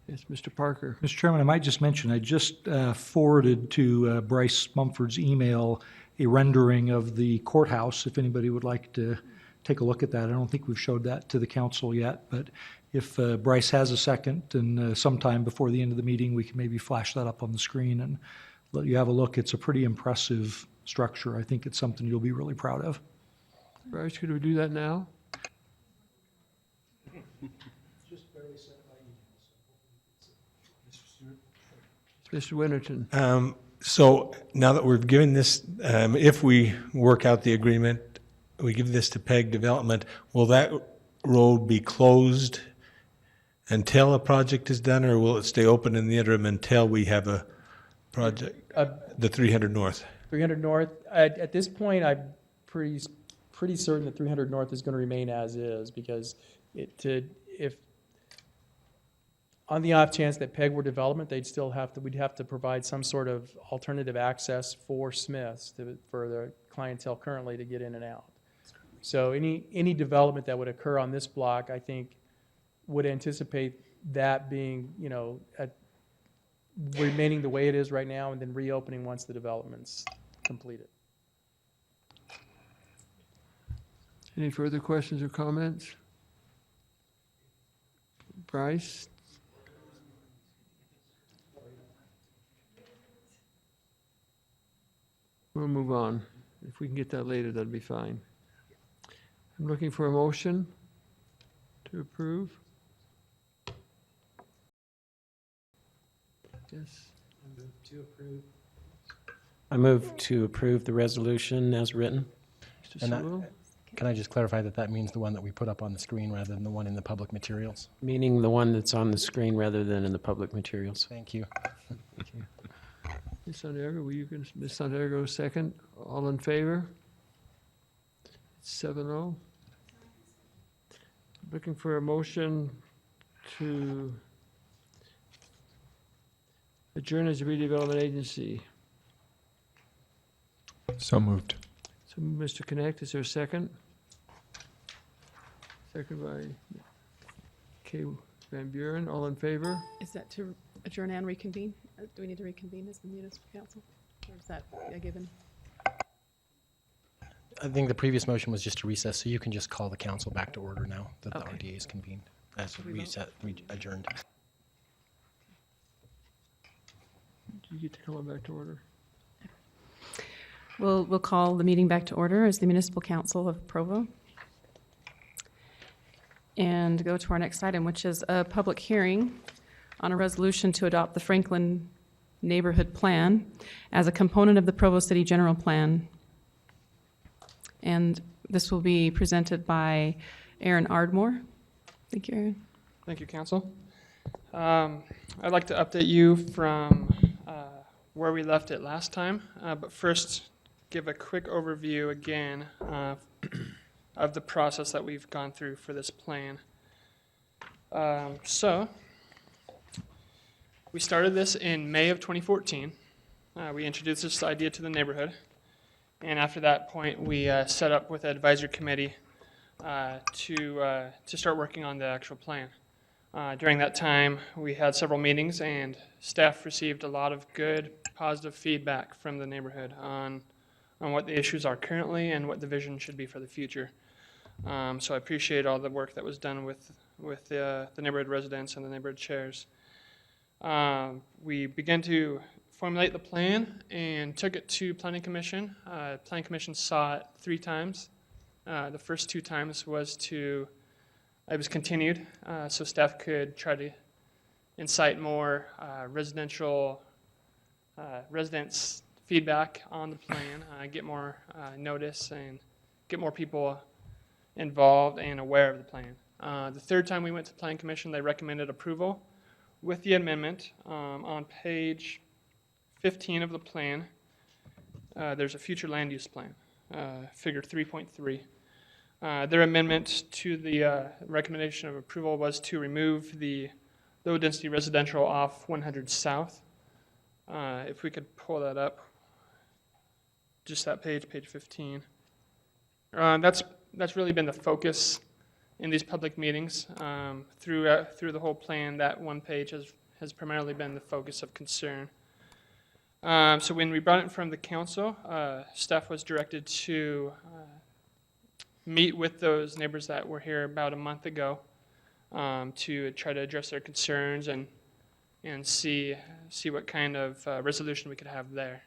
Yes, Mr. Parker. Mr. Chairman, I might just mention, I just forwarded to Bryce Mumford's email a rendering of the courthouse, if anybody would like to take a look at that. I don't think we've showed that to the council yet, but if Bryce has a second and sometime before the end of the meeting, we can maybe flash that up on the screen and let you have a look. It's a pretty impressive structure. I think it's something you'll be really proud of. Bryce, could we do that now? Mr. Winterton. So now that we've given this, if we work out the agreement, we give this to PEG Development, will that road be closed until a project is done, or will it stay open in the interim until we have a project, the 300 North? 300 North, at this point, I'm pretty certain that 300 North is going to remain as is, because if on the off chance that PEG were development, we'd have to provide some sort of alternative access for Smiths for the clientele currently to get in and out. So any development that would occur on this block, I think, would anticipate that being, remaining the way it is right now and then reopening once the development's completed. Any further questions or comments? Bryce? We'll move on. If we can get that later, that'd be fine. I'm looking for a motion to approve. Yes. I move to approve the resolution as written. Mr. And Sewell? Can I just clarify that means the one that we put up on the screen rather than the one in the public materials? Meaning the one that's on the screen rather than in the public materials. Thank you. Ms. Santiago, Ms. Santiago, second. All in favor? 7-0. Looking for a motion to adjourn as a redevelopment agency. So moved. So, Mr. Connect, is there a second? Second by Kay Van Buren. All in favor? Is that to adjourn and reconvene? Do we need to reconvene as the municipal council? Or is that a given? I think the previous motion was just to recess, so you can just call the council back to order now that the Okay. RDA is convened, as Should we vote? adjourned. Do you get to call it back to order? We'll call the meeting back to order as the Municipal Council of Provo. and go to our next item, which is a public hearing on a resolution to adopt the Franklin Neighborhood Plan as a component of the Provo City General Plan. And this will be presented by Aaron Ardmore. Thank you, Aaron. Thank you, Council. I'd like to update you from where we left it last time, but first give a quick overview again of the process that we've gone through for this plan. So we started this in May of 2014. We introduced this idea to the neighborhood, and after that point, we set up with an advisory committee to start working on the actual plan. During that time, we had several meetings, and staff received a lot of good, positive feedback from the neighborhood on what the issues are currently and what the vision should be for the future. So I appreciate all the work that was done with the neighborhood residents and the neighborhood chairs. We began to formulate the plan and took it to Planning Commission. Planning Commission saw it 3 times. The first 2 times it was continued, so staff could try to incite more residents' feedback on the plan, get more notice, and get more people involved and aware of the plan. The 3rd time we went to Planning Commission, they recommended approval with the amendment. On page 15 of the plan, there's a future land use plan, figure 3.3. Their amendment to the recommendation of approval was to remove the low-density residential off 100 South. If we could pull that up, just that page 15. That's really been the focus in these public meetings. Through the whole plan, that one page has primarily been the focus of concern. So when we brought it from the council, staff was directed to meet with those neighbors that were here about a month ago to try to address their concerns and see what kind of resolution we could have there.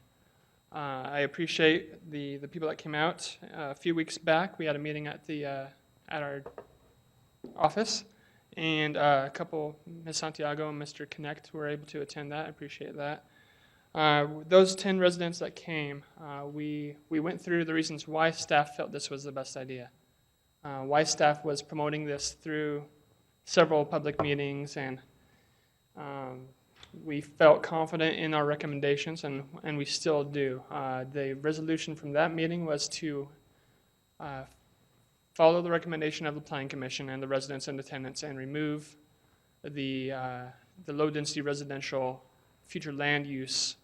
I appreciate the people that came out. A few weeks back, we had a meeting at our office, and a couple, Ms. Santiago and Mr. Connect, were able to attend that. I appreciate that. Those 10 residents that came, we went through the reasons why staff felt this was the best idea, why staff was promoting this through several public meetings, and we felt confident in our recommendations, and we still do. The resolution from that meeting was to follow the recommendation of the Planning Commission and the residents and the tenants and remove the low-density residential future land use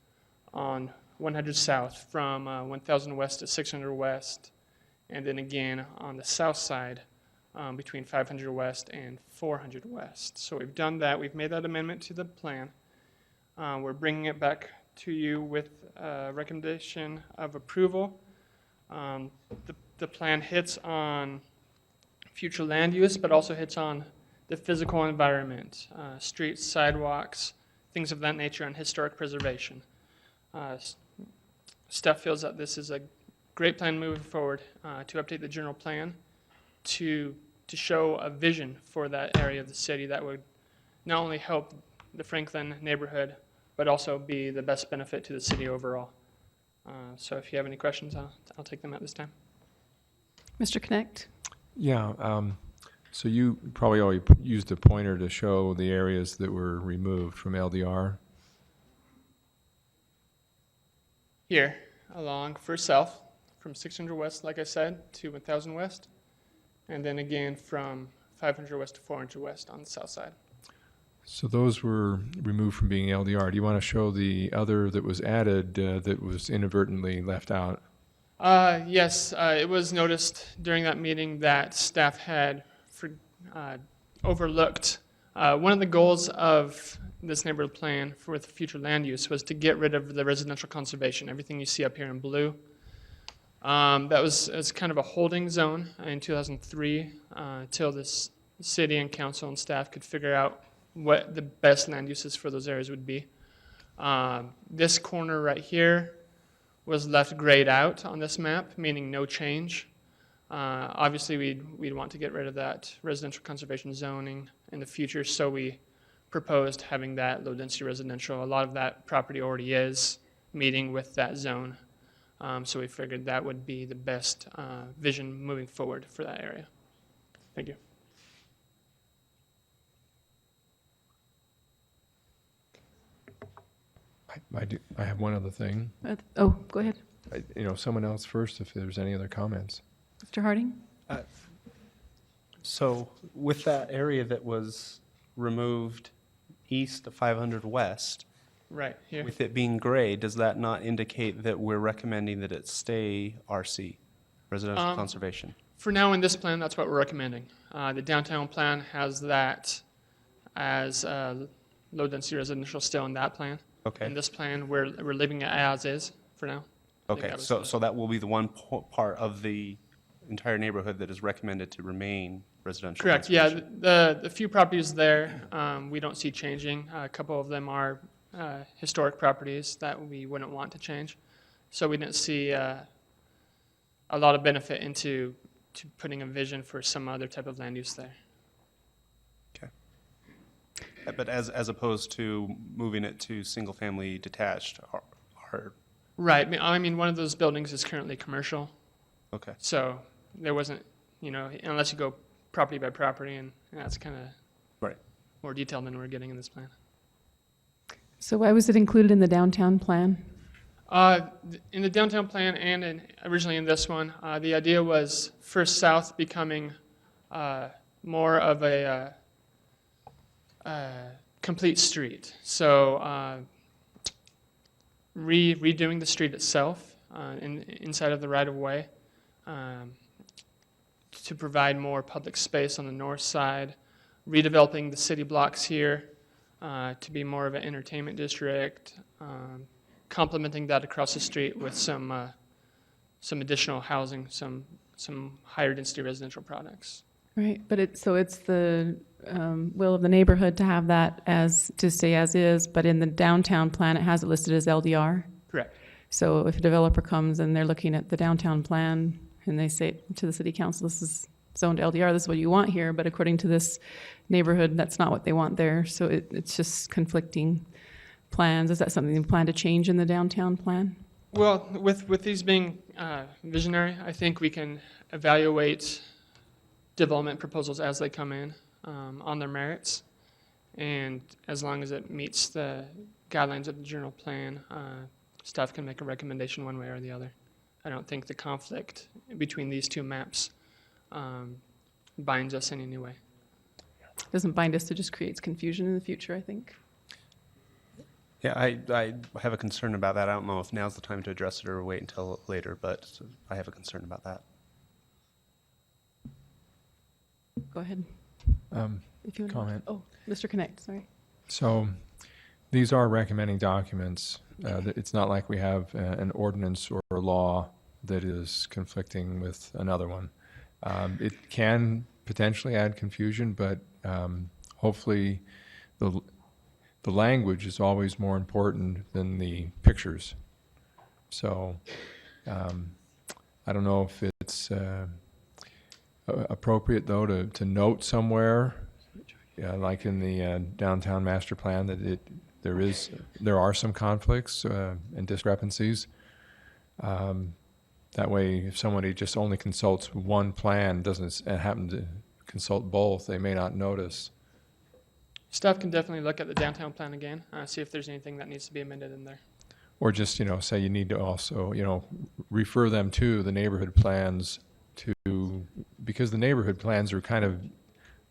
on 100 South from 1000 West to 600 West, and then again on the south side between 500 West and 400 West. So we've done that. We've made that amendment to the plan. We're bringing it back to you with a recommendation of approval. The plan hits on future land use, but also hits on the physical environment, streets, sidewalks, things of that nature, and historic preservation. Staff feels that this is a great plan moving forward to update the general plan to show a vision for that area of the city that would not only help the Franklin neighborhood, but also be the best benefit to the city overall. So if you have any questions, I'll take them at this time. Mr. Connect? Yeah, so you probably already used a pointer to show the areas that were removed from LDR. Here, along First South, from 600 West, like I said, to 1000 West, and then again from 500 West to 400 West on the south side. So those were removed from being LDR. Do you want to show the other that was added that was inadvertently left out? Yes, it was noticed during that meeting that staff had overlooked. One of the goals of this neighborhood plan for the future land use was to get rid of the residential conservation, everything you see up here in blue. That was kind of a holding zone in 2003 until this city and council and staff could figure out what the best land uses for those areas would be. This corner right here was left grayed out on this map, meaning no change. Obviously, we'd want to get rid of that residential conservation zoning in the future, so we proposed having that low-density residential. A lot of that property already is meeting with that zone, so we figured that would be the best vision moving forward for that area. Thank you. I have one other thing. Oh, go ahead, Someone else first if there's any other comments. Mr. Harding. So with that area that was removed east of 500 West, Right, here. with it being gray, does that not indicate that we're recommending that it stay RC, residential conservation? For now, in this plan, that's what we're recommending. The downtown plan has that as low-density residential still in that plan. Okay. In this plan, we're leaving it as is for now. I think Okay, that was so that will be the one part of the entire neighborhood that is recommended to remain residential correct. Yeah, conservation. the few properties there, we don't see changing. A couple of them are historic properties that we wouldn't want to change. So we didn't see a lot of benefit into putting a vision for some other type of land use there. Okay. But as opposed to moving it to single-family detached, are Right. I mean, one of those buildings is currently commercial. okay. So there wasn't, unless you go property by property, and that's kind of Right. more detailed than we're getting in this plan. So why was it included in the downtown plan? In the downtown plan and originally in this one, the idea was First South becoming more of a complete street. So redoing the street itself inside of the right-of-way to provide more public space on the north side, redeveloping the city blocks here to be more of an entertainment district, complementing that across the street with some additional housing, some higher density residential products. Right, but it's the will of the neighborhood to have that to stay as is, but in the downtown plan, it has it listed as LDR. Correct. So if a developer comes and they're looking at the downtown plan and they say to the city council, this is zoned LDR, this is what you want here, but according to this neighborhood, that's not what they want there. So it's just conflicting plans. Is that something you plan to change in the downtown plan? Well, with these being visionary, I think we can evaluate development proposals as they come in on their merits. And as long as it meets the guidelines of the general plan, staff can make a recommendation one way or the other. I don't think the conflict between these two maps binds us in any way. Doesn't bind us, it just creates confusion in the future, I think. Yeah, I have a concern about that. I don't know if now's the time to address it or wait until later, but I have a concern about that. Go ahead. If you want Comment. Oh, Mr. Connect, sorry. So these are recommending documents. It's not like we have an ordinance or a law that is conflicting with another one. It can potentially add confusion, but hopefully the language is always more important than the pictures. So I don't know if it's appropriate, though, to note somewhere, like in the downtown master plan, that there are some conflicts and discrepancies. That way, if somebody just only consults one plan, doesn't happen to consult both, they may not notice. Staff can definitely look at the downtown plan again, see if there's anything that needs to be amended in there. Or just, say you need to also, refer them to the neighborhood plans because the neighborhood plans are kind of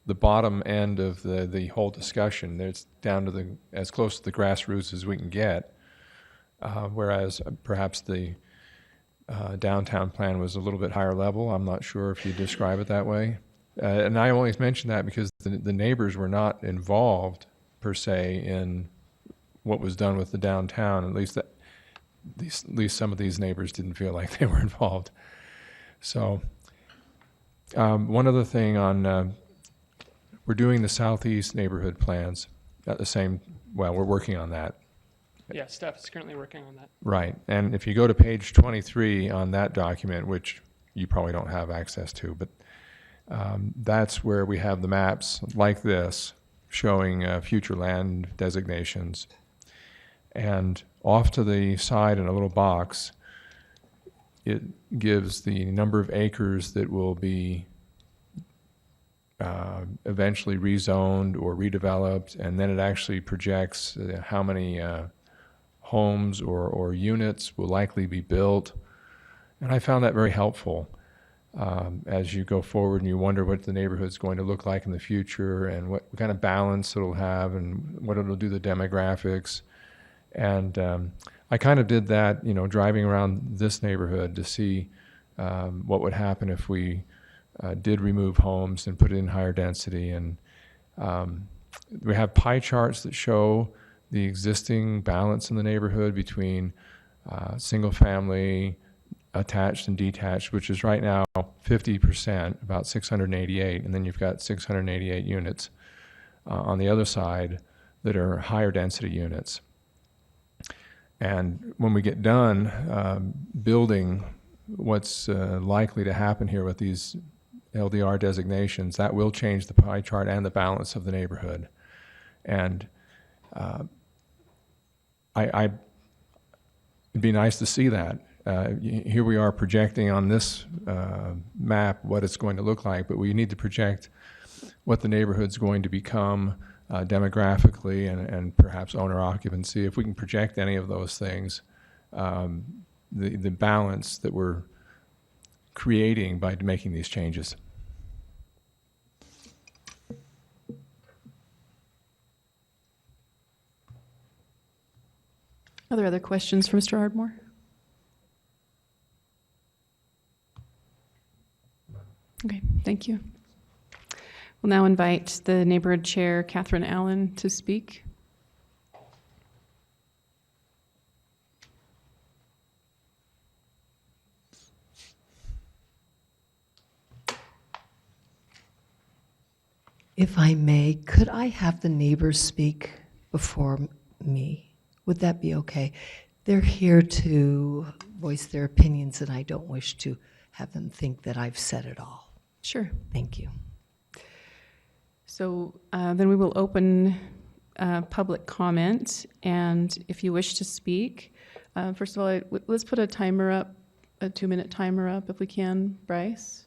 the bottom end of the whole discussion. It's down to as close to the grassroots as we can get, whereas perhaps the downtown plan was a little bit higher level. I'm not sure if you describe it that way. And I always mention that because the neighbors were not involved, per se, in what was done with the downtown. At least some of these neighbors didn't feel like they were involved. So one other thing we're doing the southeast neighborhood plans at the same, we're working on that. Yeah, staff is currently working on that. Right. And if you go to page 23 on that document, which you probably don't have access to. But that's where we have the maps like this showing future land designations. And off to the side in a little box, it gives the number of acres that will be eventually rezoned or redeveloped, and then it actually projects how many homes or units will likely be built. And I found that very helpful as you go forward and you wonder what the neighborhood's going to look like in the future and what kind of balance it'll have and what it'll do to the demographics. And I kind of did that, you know, driving around this neighborhood to see what would happen if we did remove homes and put it in higher density. And we have pie charts that show the existing balance in the neighborhood between single family, attached and detached, which is right now 50%, about 688, and then you've got 688 units on the other side that are higher density units. And when we get done building what's likely to happen here with these LDR designations, that will change the pie chart and the balance of the neighborhood. And it'd be nice to see that. Here we are projecting on this map what it's going to look like, but we need to project what the neighborhood's going to become demographically and perhaps owner occupancy. If we can project any of those things, the balance that we're creating by making these changes. Are there other questions for Mr. Ardmore? Okay, thank you. We'll now invite the neighborhood chair, Catherine Allen, to speak. If I may, could I have the neighbors speak before me? Would that be okay? They're here to voice their opinions, and I don't wish to have them think that I've said it all. Sure. Thank you. So then we will open public comment, and if you wish to speak, first of all, let's put a timer up, a 2-minute timer up if we can, Bryce.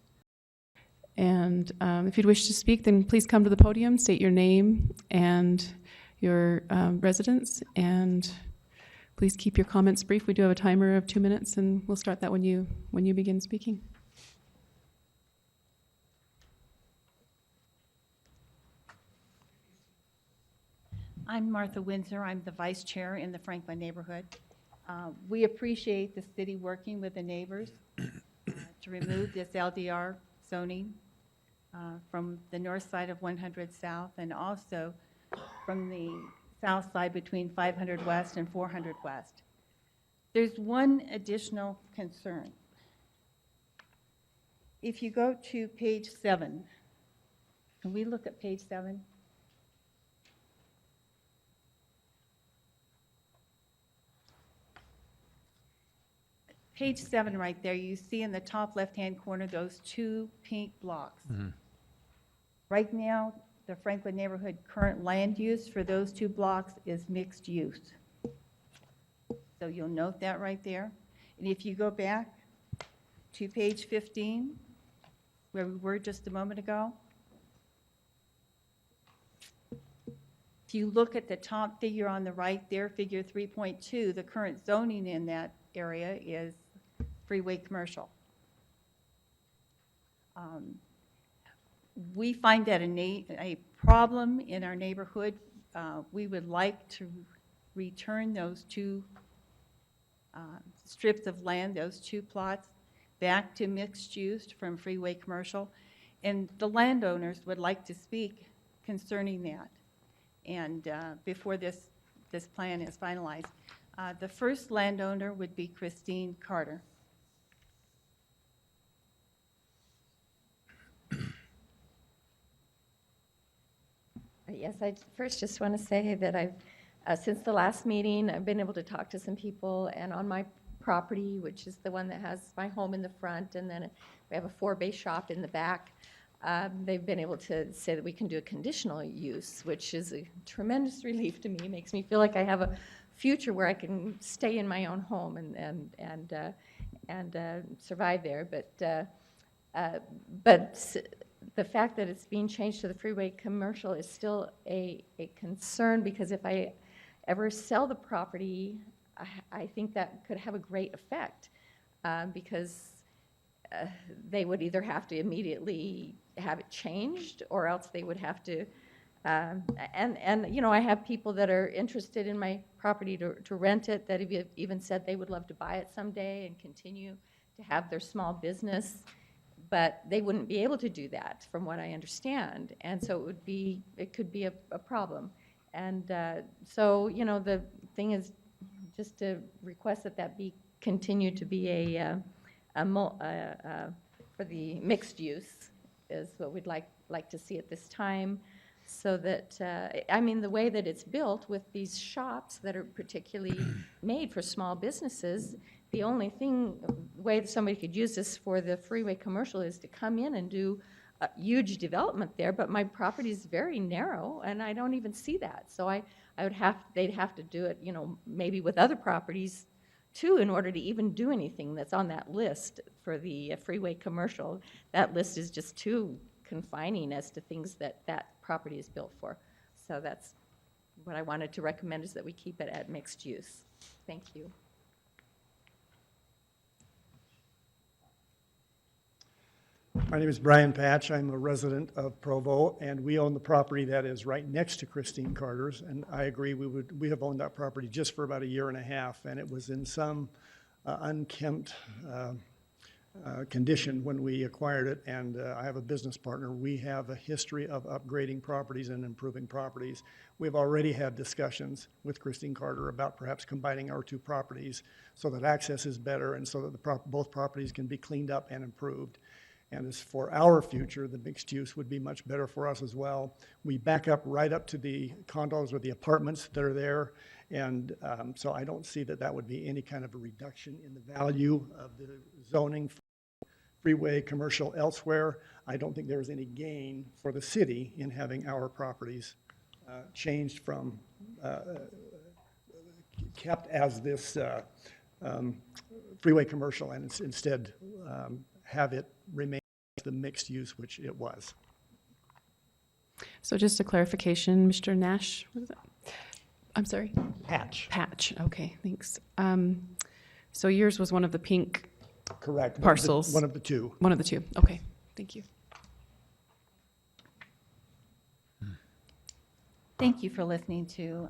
And if you'd wish to speak, then please come to the podium, state your name and your residence, and please keep your comments brief. We do have a timer of 2 minutes, and we'll start that when you begin speaking. I'm Martha Windsor. I'm the vice chair in the Franklin neighborhood. We appreciate the city working with the neighbors to remove this LDR zoning from the north side of 100 South and also from the south side between 500 West and 400 West. There's one additional concern. If you go to page 7, can we look at page 7? Page 7 right there, you see in the top left-hand corner those 2 pink blocks. Mm-hmm. Right now, the Franklin neighborhood current land use for those 2 blocks is mixed use. So you'll note that right there. And if you go back to page 15, where we were just a moment ago, if you look at the top figure on the right there, figure 3.2, the current zoning in that area is freeway commercial. We find that a problem in our neighborhood. We would like to return those 2 strips of land, those 2 plots, back to mixed use from freeway commercial. And the landowners would like to speak concerning that. And before this plan is finalized. The first landowner would be Christine Carter. Yes, I first just want to say that I've, since the last meeting, I've been able to talk to some people, and on my property, which is the one that has my home in the front, and then we have a 4-bay shop in the back. They've been able to say that we can do a conditional use, which is a tremendous relief to me. It makes me feel like I have a future where I can stay in my own home and survive there. But the fact that it's being changed to the freeway commercial is still a concern, because if I ever sell the property, I think that could have a great effect, because they would either have to immediately have it changed, or else they would have to, and you know, I have people that are interested in my property to rent it, that have even said they would love to buy it someday and continue to have their small business, but they wouldn't be able to do that, from what I understand, and so it could be a problem. And so, you know, the thing is just to request that be continued to be for the mixed use is what we'd like to see at this time, so that, I mean, the way that it's built with these shops that are particularly made for small businesses, the only way that somebody could use this for the freeway commercial is to come in and do a huge development there, but my property is very narrow, and I don't even see that. So they'd have to do it, you know, maybe with other properties too, in order to even do anything that's on that list for the freeway commercial. That list is just too confining as to things that property is built for. So that's what I wanted to recommend, is that we keep it at mixed use. Thank you. My name is Brian Patch. I'm a resident of Provo, and we own the property that is right next to Christine Carter's. And I agree, we have owned that property just for about 1.5 years, and it was in some unkempt condition when we acquired it. And I have a business partner. We have a history of upgrading properties and improving properties. We've already had discussions with Christine Carter about perhaps combining our two properties so that access is better and so that both properties can be cleaned up and improved. And as for our future, the mixed use would be much better for us as well. We back up right up to the condos or the apartments that are there. And so I don't see that would be any kind of a reduction in the value of the zoning for freeway commercial elsewhere. I don't think there's any gain for the city in having our properties changed from, kept as this freeway commercial, and instead have it remain the mixed use, which it was. So just a clarification, Mr. Nash, what is it? I'm sorry? Patch. Patch, okay, thanks. So yours was one of the pink Correct. parcels? One of the two. One of the two, okay, thank you. Thank you for listening to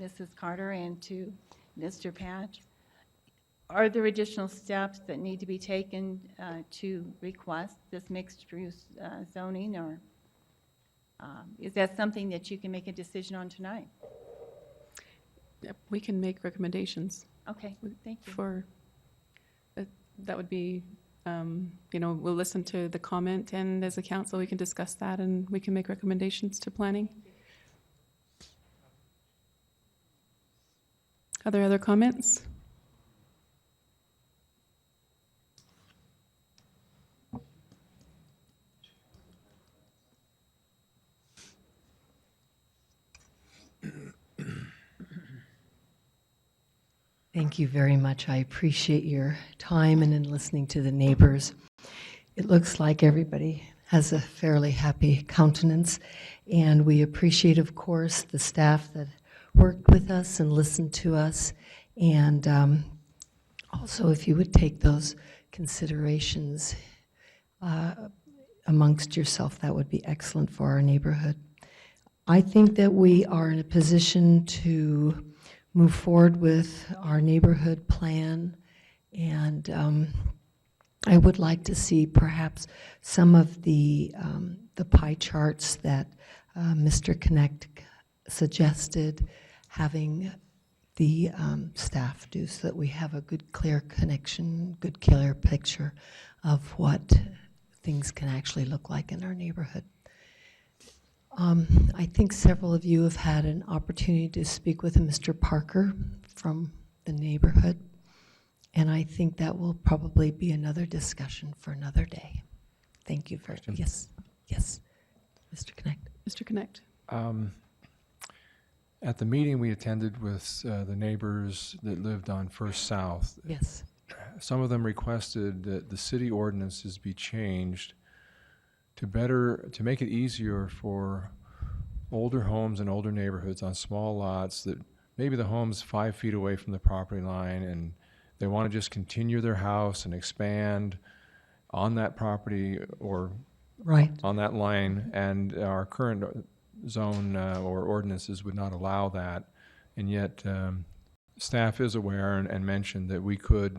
Mrs. Carter and to Mr. Patch. Are there additional steps that need to be taken to request this mixed-use zoning, or is that something that you can make a decision on tonight? Yep, we can make recommendations. Okay, thank you. For, that would be, you know, we'll listen to the comment, and as a council, we can discuss that, and we can make recommendations to planning. Are there other comments? Thank you very much. I appreciate your time and in listening to the neighbors. It looks like everybody has a fairly happy countenance, and we appreciate, of course, the staff that worked with us and listened to us. And also, if you would take those considerations amongst yourself, that would be excellent for our neighborhood. I think that we are in a position to move forward with our neighborhood plan, and I would like to see perhaps some of the pie charts that Mr. Connect suggested, having the staff do, so that we have a good, clear connection, good, clear picture of what things can actually look like in our neighborhood. I think several of you have had an opportunity to speak with Mr. Parker from the neighborhood, And I think that will probably be another discussion for another day. Thank you very much. Yes, yes. Mr. Connect. Mr. Connect? At the meeting we attended with the neighbors that lived on First South, Yes. some of them requested that the city ordinances be changed to make it easier for older homes and older neighborhoods on small lots that maybe the home's 5 feet away from the property line and they want to just continue their house and expand on that property or Right. on that line, and our current zone or ordinances would not allow that. And yet staff is aware and mentioned that we could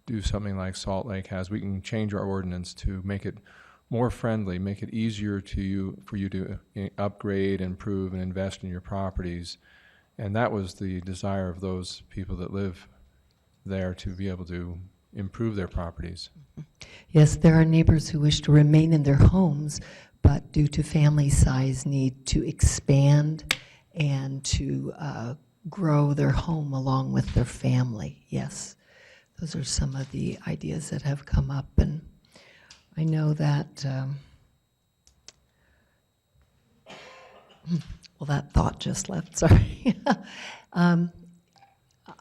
do something like Salt Lake has. We can change our ordinance to make it more friendly, make it easier for you to upgrade, improve, and invest in your properties. And that was the desire of those people that live there, to be able to improve their properties. Yes, there are neighbors who wish to remain in their homes, but due to family size need to expand and to grow their home along with their family. Yes, those are some of the ideas that have come up, and I know that, well, that thought just left, sorry.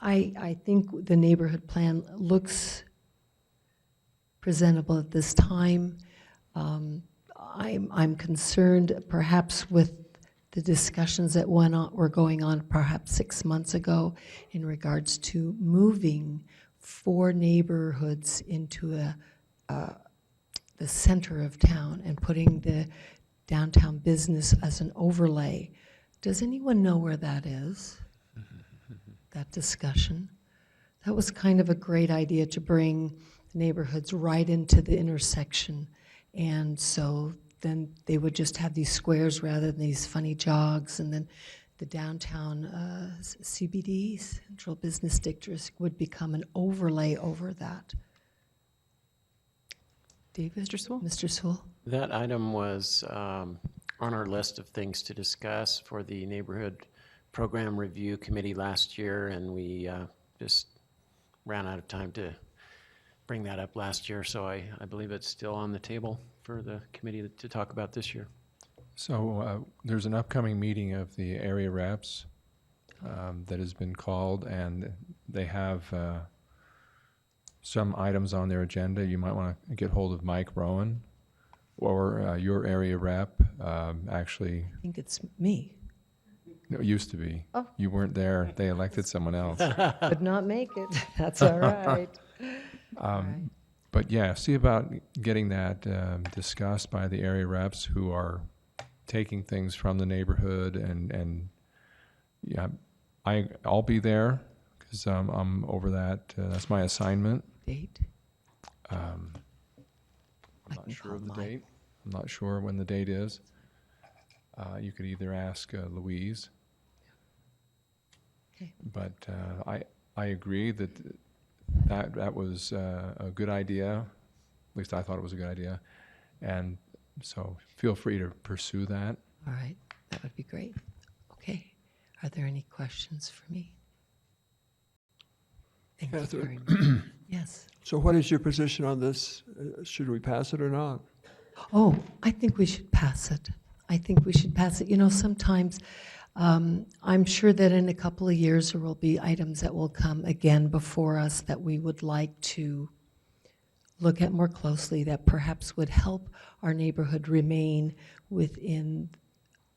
I think the neighborhood plan looks presentable at this time. I'm concerned perhaps with the discussions that were going on perhaps 6 months ago in regards to moving 4 neighborhoods into the center of town and putting the downtown business as an overlay. Does anyone know where that is? That discussion? That was kind of a great idea, to bring the neighborhoods right into the intersection. And so then they would just have these squares rather than these funny jogs, and then the downtown CBD, Central Business District, would become an overlay over that. David? Mr. Sewell? Mr. Sewell? That item was on our list of things to discuss for the Neighborhood Program Review Committee last year, and we just ran out of time to bring that up last year, so I believe it's still on the table for the committee to talk about this year. So there's an upcoming meeting of the area reps that has been called, and they have some items on their agenda. You might want to get hold of Mike Rowan or your area rep. Actually, I think it's me. no, it used to be. Oh. You weren't there. They elected someone else. Could not make it. That's all right. But yeah, see about getting that discussed by the area reps who are taking things from the neighborhood, and yeah, I'll be there because I'm over that. That's my assignment. Date? I'm I not can sure call of the Mike. date. I'm not sure when the date is. You could either ask Louise. Okay. But I agree that was a good idea. At least I thought it was a good idea. And so feel free to pursue that. All right, that would be great. Okay, are there any questions for me? Thank you Catherine. very much. Yes. So what is your position on this? Should we pass it or not? Oh, I think we should pass it. I think we should pass it. You know, sometimes I'm sure that in a couple of years there will be items that will come again before us that we would like to look at more closely, that perhaps would help our neighborhood remain within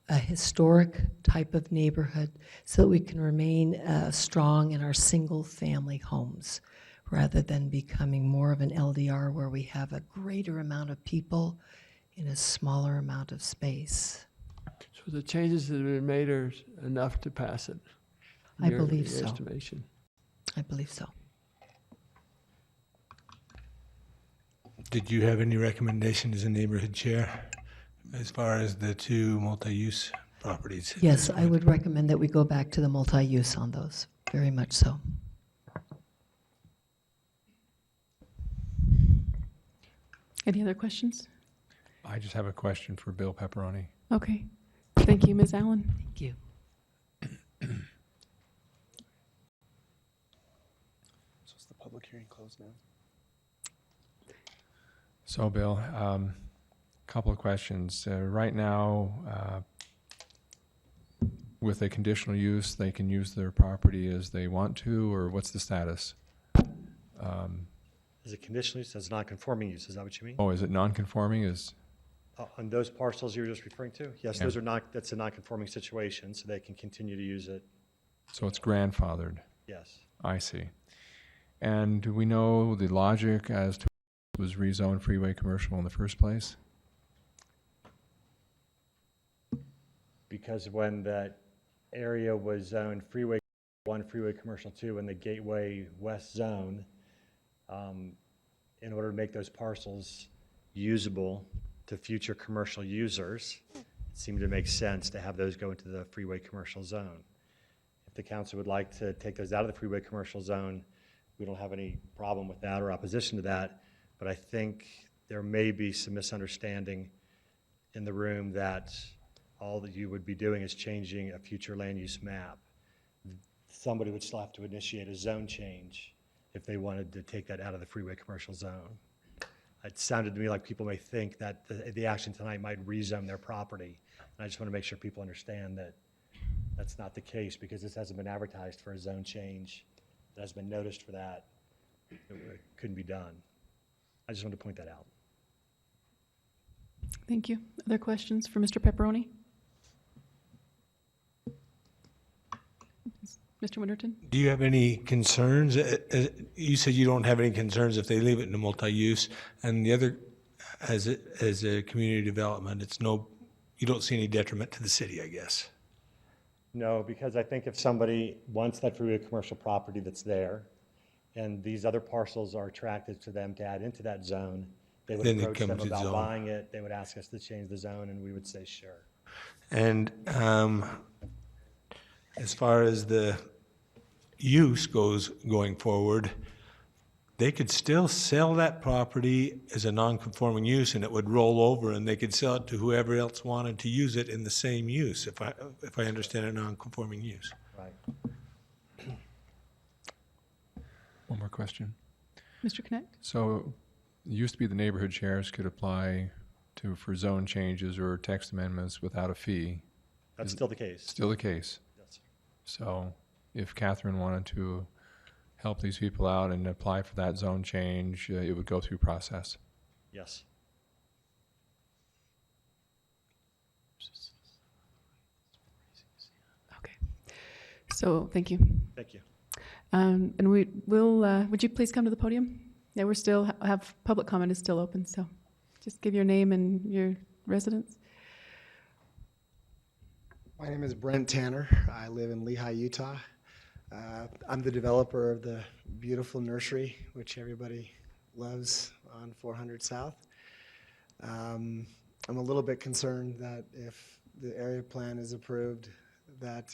a historic type of neighborhood so that we can remain strong in our single-family homes rather than becoming more of an LDR where we have a greater amount of people in a smaller amount of space. So the changes that have been made are enough to pass it? I Your believe so. estimation. I believe so. Did you have any recommendation as a neighborhood chair as far as the 2 multi-use properties? Yes, I would recommend that we go back to the multi-use on those, very much so. Any other questions? I just have a question for Bill Pepperoni. Okay. Thank you, Ms. Allen. Thank you. So it's the Public hearing closed now. So, Bill, couple of questions. Right now, with a conditional use, they can use their property as they want to, or what's the status? As a conditional use, as non-conforming use, is that what you mean? Oh, is it non-conforming? On those parcels you were just referring to? Yes, Yeah. those are not, that's a non-conforming situation, so they can continue to use it, So it's grandfathered? yes. I see. And do we know the logic as to what was rezoned freeway commercial in the first place? Because when that area was zoned Freeway 1, Freeway Commercial 2, and the Gateway West Zone, in order to make those parcels usable to future commercial users, it seemed to make sense to have those go into the Freeway Commercial Zone. If the council would like to take those out of the Freeway Commercial Zone, we don't have any problem with that or opposition to that, but I think there may be some misunderstanding in the room that all that you would be doing is changing a future land use map. Somebody would still have to initiate a zone change if they wanted to take that out of the Freeway Commercial Zone. It sounded to me like people may think that the action tonight might rezone their property. And I just want to make sure people understand that that's not the case, because this hasn't been advertised for a zone change. It hasn't been noticed for that. It couldn't be done. I just wanted to point that out. Thank you. Other questions for Mr. Pepperoni? Mr. Winterton? Do you have any concerns? You said you don't have any concerns if they leave it in a multi-use, and the other, as a community development, you don't see any detriment to the city, I guess. No, because I think if somebody wants that Freeway Commercial property that's there, and these other parcels are attractive to them to add into that zone, they would Then they approach come them to about zone. buying it, they would ask us to change the zone, and we would say, sure. And as far as the use goes going forward, they could still sell that property as a non-conforming use, and it would roll over, and they could sell it to whoever else wanted to use it in the same use, if I understand a non-conforming use. Right. One more question. Mr. Connect? So it used to be the neighborhood chairs could apply for zone changes or text amendments without a fee. That's still the case. Still the case. Yes, sir. So if Catherine wanted to help these people out and apply for that zone change, it would go through process. Yes. Okay. So, thank you. Thank you. And would you please come to the podium? Yeah, we're still, public comment is still open, so just give your name and your residence. My name is Brent Tanner. I live in Lehigh, Utah. I'm the developer of the beautiful nursery, which everybody loves on 400 South. I'm a little bit concerned that if the area plan is approved, that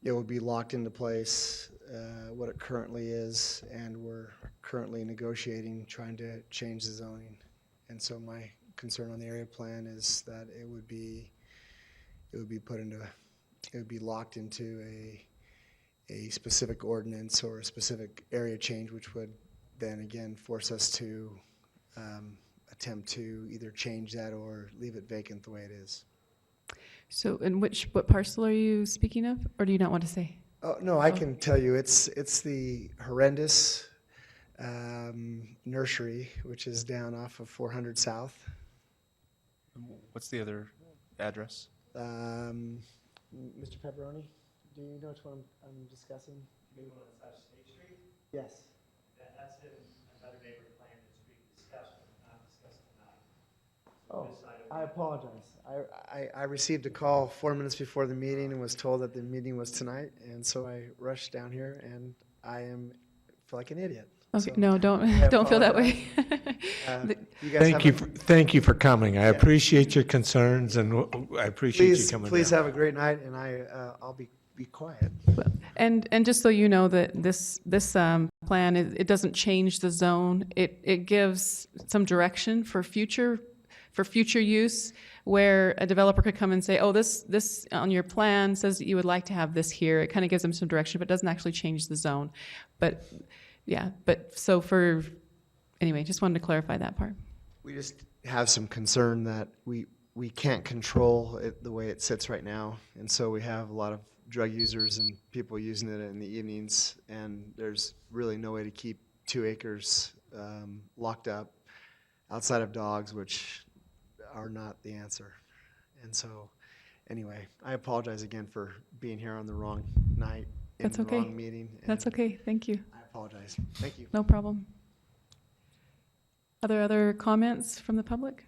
it will be locked into place what it currently is, and we're currently negotiating, trying to change the zoning. And so my concern on the area plan is that it would be locked into a specific ordinance or a specific area change, which would then again force us to attempt to either change that or leave it vacant the way it is. So, what parcel are you speaking of, or do you not want to say? Oh, no, I can tell you, it's the horrendous nursery, which is down off of 400 South. What's the other address? Mr. Pepperoni, do you know which one I'm discussing? Maybe one that's State Street? Yes. That's in another neighborhood plan that's being discussed, but not discussed tonight. Oh, I apologize. I received a call 4 minutes before the meeting and was told that the meeting was tonight, and so I rushed down here, and I feel like an idiot. Okay, So no, don't feel that way. You guys Thank you for coming. I appreciate your concerns, and I appreciate you coming Please down. have a great night, and I'll be quiet. And just so you know that this plan, it doesn't change the zone. It gives some direction for future use. where a developer could come and say, oh, this on your plan says that you would like to have this here. It kind of gives them some direction, but doesn't actually change the zone. But, yeah, anyway, just wanted to clarify that part. We just have some concern that we can't control it the way it sits right now. And so we have a lot of drug users and people using it in the evenings, and there's really no way to keep 2 acres locked up outside of dogs, which are not the answer. And so, anyway, I apologize again for being here on the wrong night in That's the okay. wrong meeting. That's okay. Thank you. I apologize. Thank you. No problem. Other comments from the public?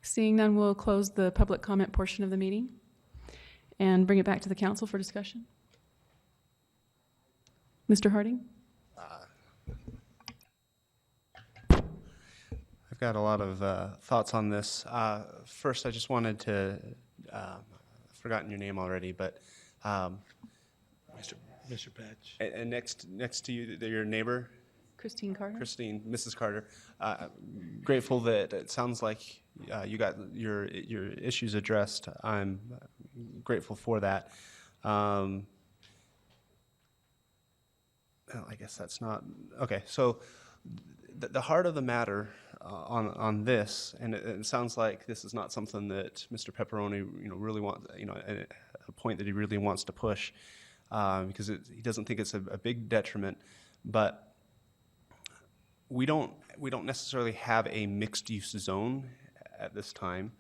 Seeing none, we'll close the public comment portion of the meeting and bring it back to the council for discussion. Mr. Harding? I've got a lot of thoughts on this. First, I just wanted to, I've forgotten your name already, but Mr. Patch. and next to you, your neighbor, Christine Carter? Christine, Mrs. Carter. Grateful that it sounds like you got your issues addressed. I'm grateful for that. Well, I guess that's not okay. So the heart of the matter on this, and it sounds like this is not something that Mr. Pepperoni, really wants, a point that he really wants to push, because he doesn't think it's a big detriment, but we don't necessarily have a mixed-use zone at this time.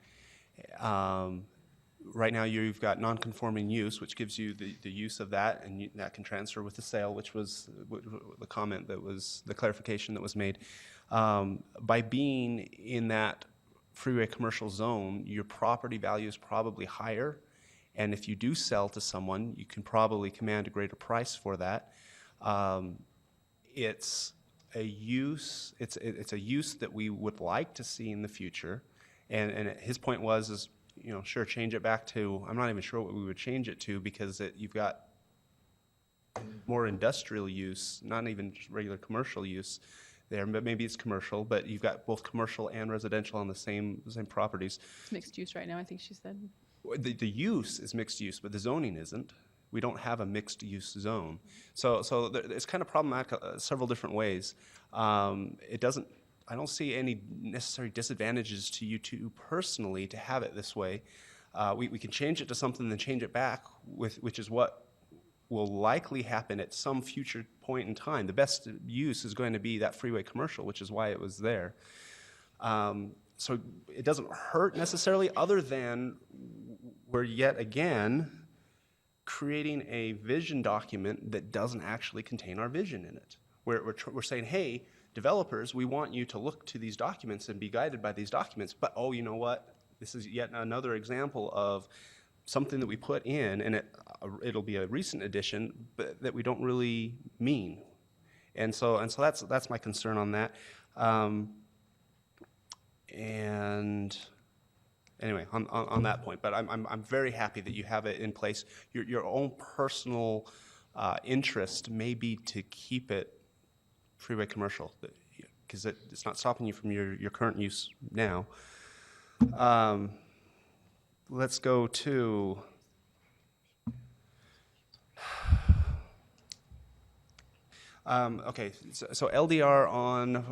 Right now, you've got non-conforming use, which gives you the use of that, and that can transfer with the sale, which was the comment that was, the clarification that was made. By being in that freeway commercial zone, your property value is probably higher, and if you do sell to someone, you can probably command a greater price for that. It's a use. It's a use that we would like to see in the future, and his point was sure, change it back to, I'm not even sure what we would change it to, because you've got more industrial use, not even just regular commercial use there, but maybe it's commercial, but you've got both commercial and residential on the same properties. It's mixed use right now, I think she said. The use is mixed use, but the zoning isn't. We don't have a mixed use zone. So it's kind of problematic several different ways. I don't see any necessary disadvantages to you two personally to have it this way. We can change it to something, then change it back, which is what will likely happen at some future point in time. The best use is going to be that freeway commercial, which is why it was there. So it doesn't hurt necessarily, other than we're yet again creating a vision document that doesn't actually contain our vision in it. We're saying, hey, developers, we want you to look to these documents and be guided by these documents, but oh, you know what? This is yet another example of something that we put in, and it'll be a recent addition, but that we don't really mean. And so that's my concern on that. And anyway, on that point, but I'm very happy that you have it in place. Your own personal interest may be to keep it freeway commercial, because it's not stopping you from your current use now. Let's go to okay, so LDR on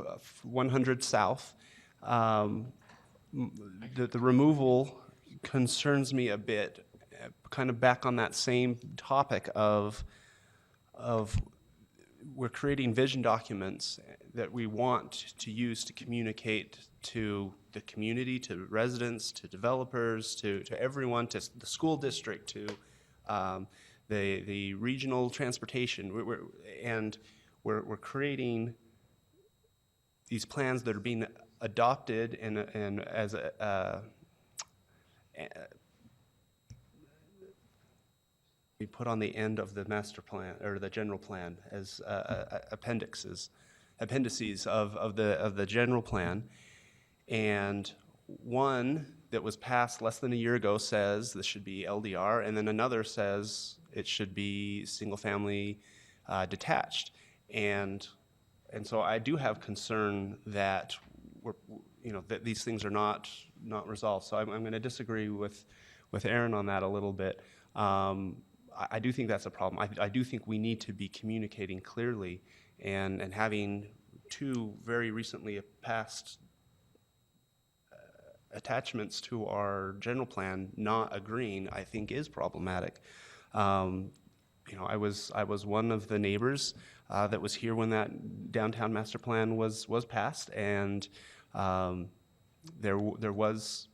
100 South. The removal concerns me a bit, kind of back on that same topic of we're creating vision documents that we want to use to communicate to the community, to residents, to developers, to everyone, to the school district, to the regional transportation. We're creating these plans that are being adopted and as we put on the end of the master plan or the general plan as appendices of the general plan. And one that was passed less than a year ago says this should be LDR, and then another says it should be single family detached. And And so I do have concern that that these things are not resolved. So I'm going to disagree with Aaron on that a little bit. I do think that's a problem. I do think we need to be communicating clearly, and having two very recently passed attachments to our general plan not agreeing, I think, is problematic. I was one of the neighbors that was here when that downtown master plan was passed, and there was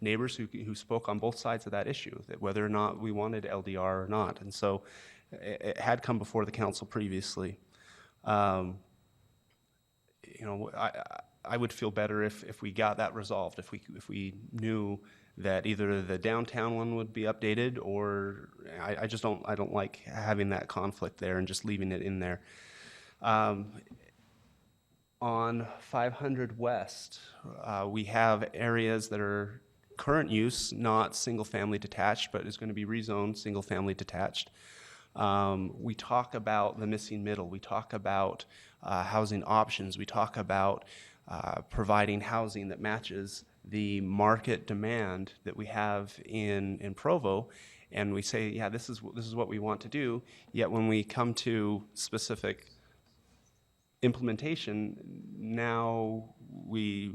neighbors who spoke on both sides of that issue, that whether or not we wanted LDR or not, and so it had come before the council previously. I would feel better if we got that resolved, if we knew that either the downtown one would be updated, or I don't like having that conflict there and just leaving it in there. On 500 West, we have areas that are current use, not single-family detached, but is going to be rezoned single-family detached. We talk about the missing middle. We talk about housing options. We talk about providing housing that matches the market demand that we have in Provo, and we say, yeah, this is what we want to do. Yet when we come to specific implementation, now we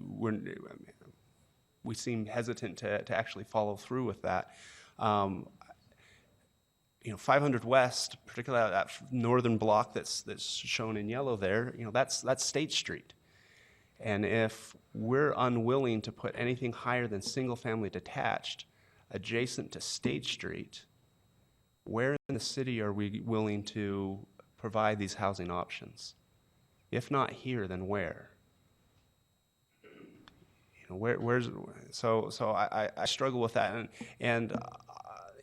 seem hesitant to actually follow through with that. 500 West, particularly that northern block that's shown in yellow there, that's State Street. And if we're unwilling to put anything higher than single-family detached adjacent to State Street, where in the city are we willing to provide these housing options? If not here, then where? So I struggle with that, and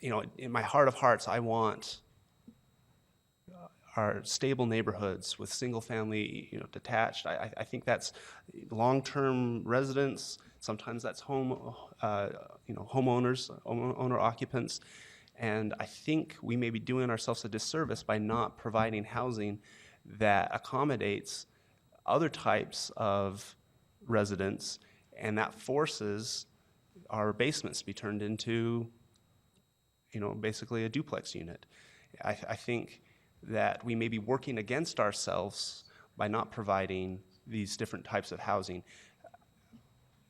in my heart of hearts, I want our stable neighborhoods with single-family, detached. I think that's long-term residents. Sometimes that's homeowners, owner-occupants, and I think we may be doing ourselves a disservice by not providing housing that accommodates other types of residents, and that forces our basements to be turned into, basically a duplex unit. I think that we may be working against ourselves by not providing these different types of housing.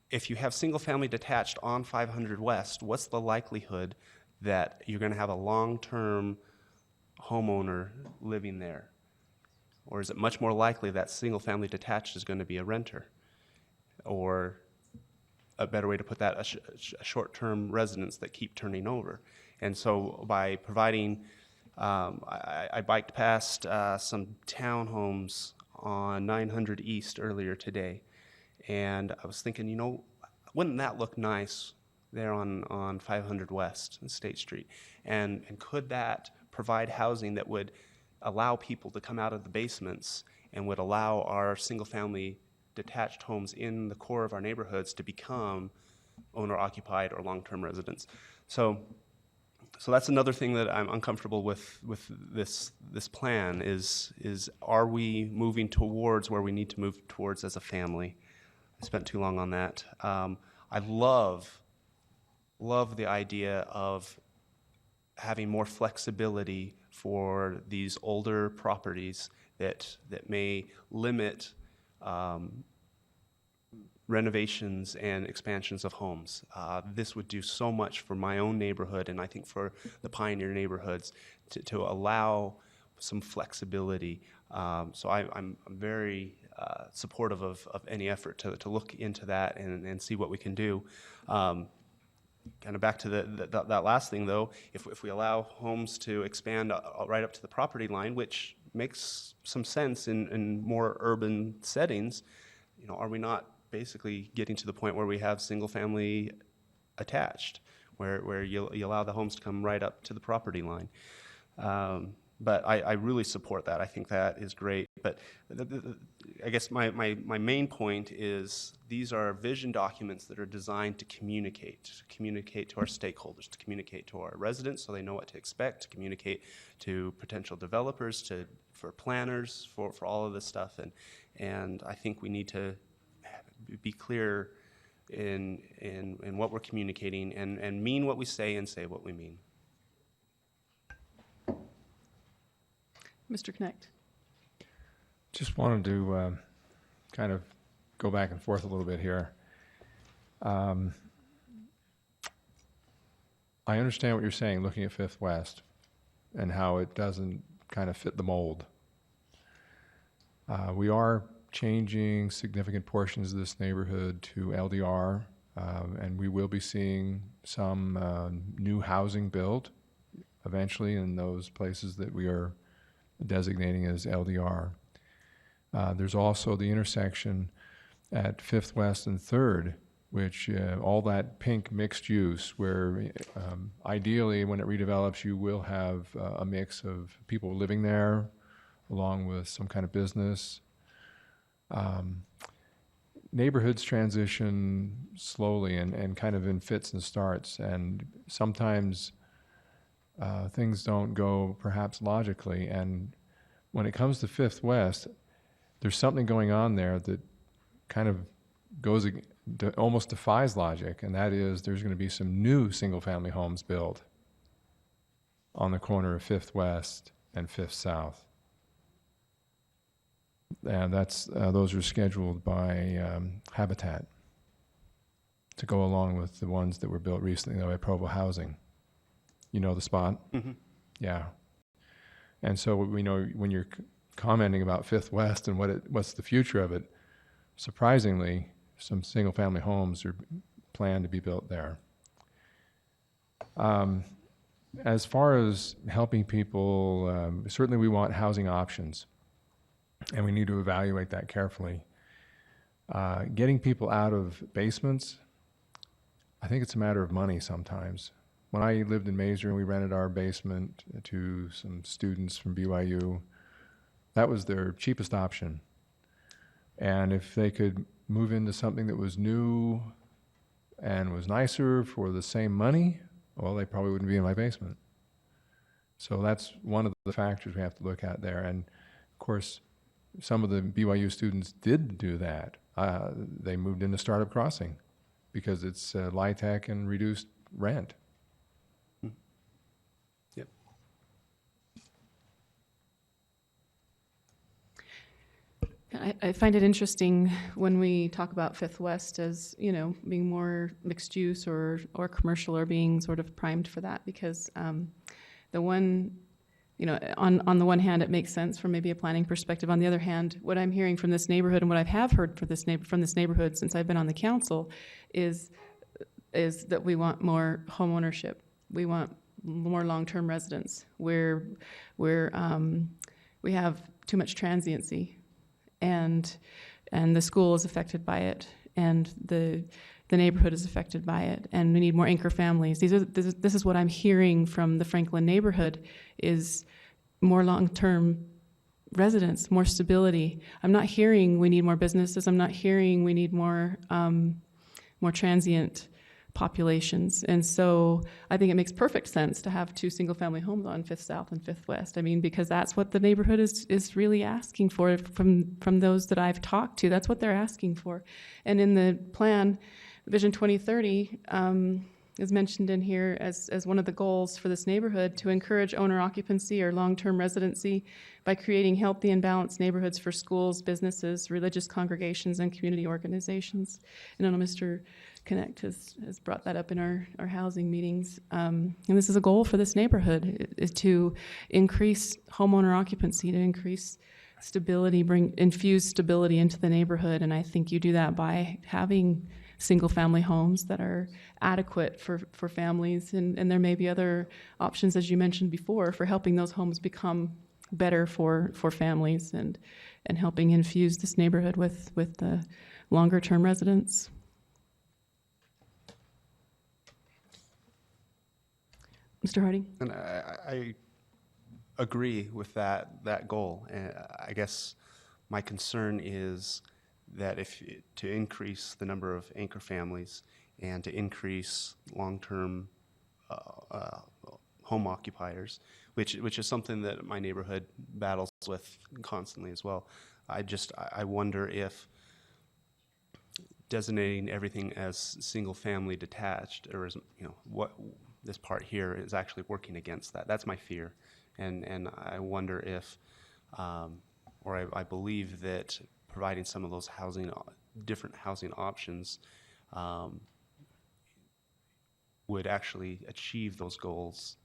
If you have single-family detached on 500 West, what's the likelihood that you're going to have a long-term homeowner living there? Or is it much more likely that single-family detached is going to be a renter? Or a better way to put that, a short-term residents that keep turning over. And so by providing, I biked past some townhomes on 900 East earlier today, and I was thinking, wouldn't that look nice there on 500 West and State Street? And could that provide housing that would allow people to come out of the basements and would allow our single-family detached homes in the core of our neighborhoods to become owner-occupied or long-term residents? So that's another thing that I'm uncomfortable with this plan is are we moving towards where we need to move towards as a family? I spent too long on that. I love the idea of having more flexibility for these older properties that may limit renovations and expansions of homes. This would do so much for my own neighborhood, and I think for the pioneer neighborhoods, to allow some flexibility. So I'm very supportive of any effort to look into that and see what we can do. Kind of back to that last thing, though, if we allow homes to expand right up to the property line, which makes some sense in more urban settings, are we not basically getting to the point where we have single-family attached, where you allow the homes to come right up to the property line? But I really support that. I think that is great. But I guess my main point is these are vision documents that are designed to communicate to our stakeholders, to communicate to our residents so they know what to expect, to communicate to potential developers, for planners, for all of this stuff. And I think we need to be clear in what we're communicating and mean what we say and say what we mean. Mr. Knecht. Just wanted to kind of go back and forth a little bit here. I understand what you're saying, looking at Fifth West, and how it doesn't kind of fit the mold. We are changing significant portions of this neighborhood to LDR, and we will be seeing some new housing built eventually in those places that we are designating as LDR. There's also the intersection at 5th West and 3rd, which all that pink mixed use, where ideally when it redevelops you will have a mix of people living there along with some kind of business. Neighborhoods transition slowly and kind of in fits and starts, and sometimes things don't go perhaps logically. And when it comes to 5th West, there's something going on there that kind of almost defies logic, and that is there's going to be some new single-family homes built on the corner of 5th West and 5th South. And those are scheduled by Habitat to go along with the ones that were built recently by Provo Housing. You know the spot? Mm-hmm. Yeah. And so we know when you're commenting about 5th West and what's the future of it, surprisingly, some single-family homes are planned to be built there. As far as helping people, certainly we want housing options, and we need to evaluate that carefully. Getting people out of basements, I think it's a matter of money sometimes. When I lived in Mazer, we rented our basement to some students from BYU. That was their cheapest option. And if they could move into something that was new and was nicer for the same money, well, they probably wouldn't be in my basement. So that's one of the factors we have to look at there. And of course, some of the BYU students did do that. They moved into Startup Crossing because it's LIHTC and reduced rent. Yep. I find it interesting when we talk about Fifth West as, being more mixed use or commercial, or being sort of primed for that, because the one, on the one hand, it makes sense from maybe a planning perspective. On the other hand, what I'm hearing from this neighborhood and what I have heard from this neighborhood since I've been on the council is that we want more home ownership. We want more long-term residents. We have too much transiency. And the school is affected by it, and the neighborhood is affected by it, and we need more anchor families. This is what I'm hearing from the Franklin neighborhood, is more long-term residents, more stability. I'm not hearing we need more businesses. I'm not hearing we need more transient populations. And so I think it makes perfect sense to have two single-family homes on 5th South and 5th West. I mean, because that's what the neighborhood is really asking for from those that I've talked to. That's what they're asking for. And in the plan, Vision 2030 is mentioned in here as one of the goals for this neighborhood, to encourage owner occupancy or long-term residency by creating healthy and balanced neighborhoods for schools, businesses, religious congregations, and community organizations. And I know Mr. Connect has brought that up in our housing meetings. And this is a goal for this neighborhood, is to increase homeowner occupancy, to increase stability, infuse stability into the neighborhood. And I think you do that by having single-family homes that are adequate for families. And there may be other options, as you mentioned before, for helping those homes become better for families and helping infuse this neighborhood with the longer-term residents. Mr. Harding? And I agree with that goal. And I guess My concern is that to increase the number of anchor families and to increase long-term home occupiers, which is something that my neighborhood battles with constantly as well. I wonder if designating everything as single-family detached, or as, what this part here is actually working against that. That's my fear, and I wonder if, or I believe that providing some of those different housing options would actually achieve those goals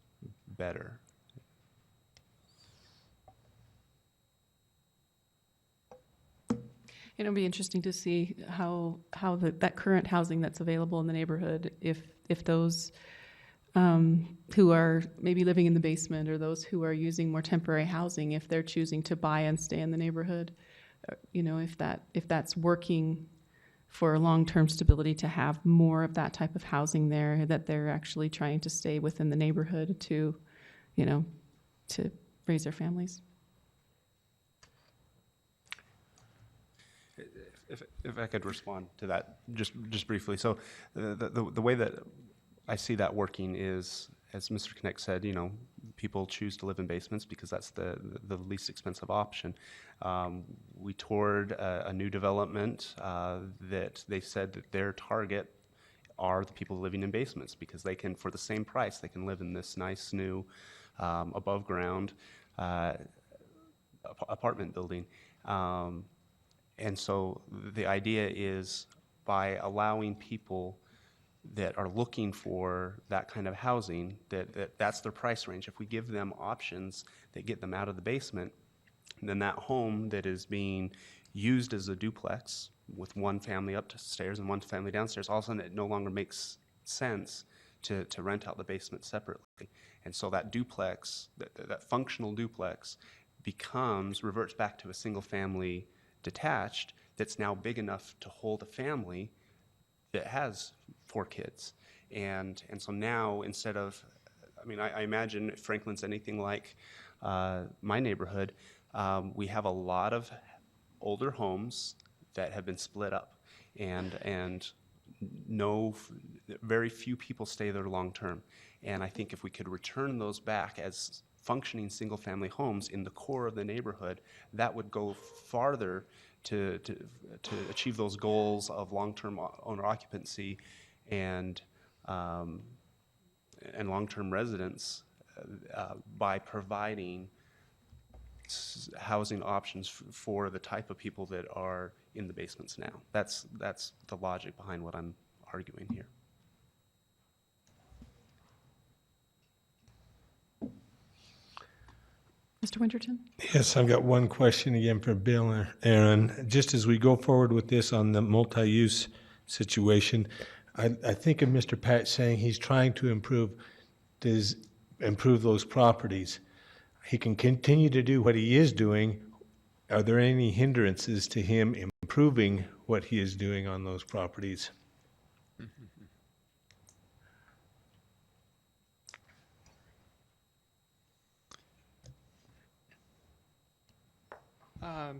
better. It'll be interesting to see how that current housing that's available in the neighborhood, if those who are maybe living in the basement or those who are using more temporary housing, if they're choosing to buy and stay in the neighborhood, if that's working for long-term stability to have more of that type of housing there, that they're actually trying to stay within the neighborhood to raise their families. If I could respond to that just briefly. So the way that I see that working is, as Mr. Knecht said, people choose to live in basements because that's the least expensive option. We toured a new development that they said that their target are the people living in basements because they can, for the same price, they can live in this nice new above ground apartment building. And so the idea is by allowing people that are looking for that kind of housing, that's their price range. If we give them options that get them out of the basement, then that home that is being used as a duplex with one family upstairs and one family downstairs, all of a sudden it no longer makes sense to rent out the basement separately. And so that duplex, that functional duplex, reverts back to a single family detached that's now big enough to hold a family that has 4 kids. And so now instead of, I imagine if Franklin's anything like my neighborhood, we have a lot of older homes that have been split up, and very few people stay there long term. And I think if we could return those back as functioning single-family homes in the core of the neighborhood, that would go farther to achieve those goals of long-term owner occupancy and long-term residence by providing housing options for the type of people that are in the basements now. That's the logic behind what I'm arguing here. Mr. Winterton? Yes, I've got one question again for Bill and Aaron. Just as we go forward with this on the multi-use situation, I think of Mr. Patch saying he's trying to improve those properties. He can continue to do what he is doing. Are there any hindrances to him improving what he is doing on those properties?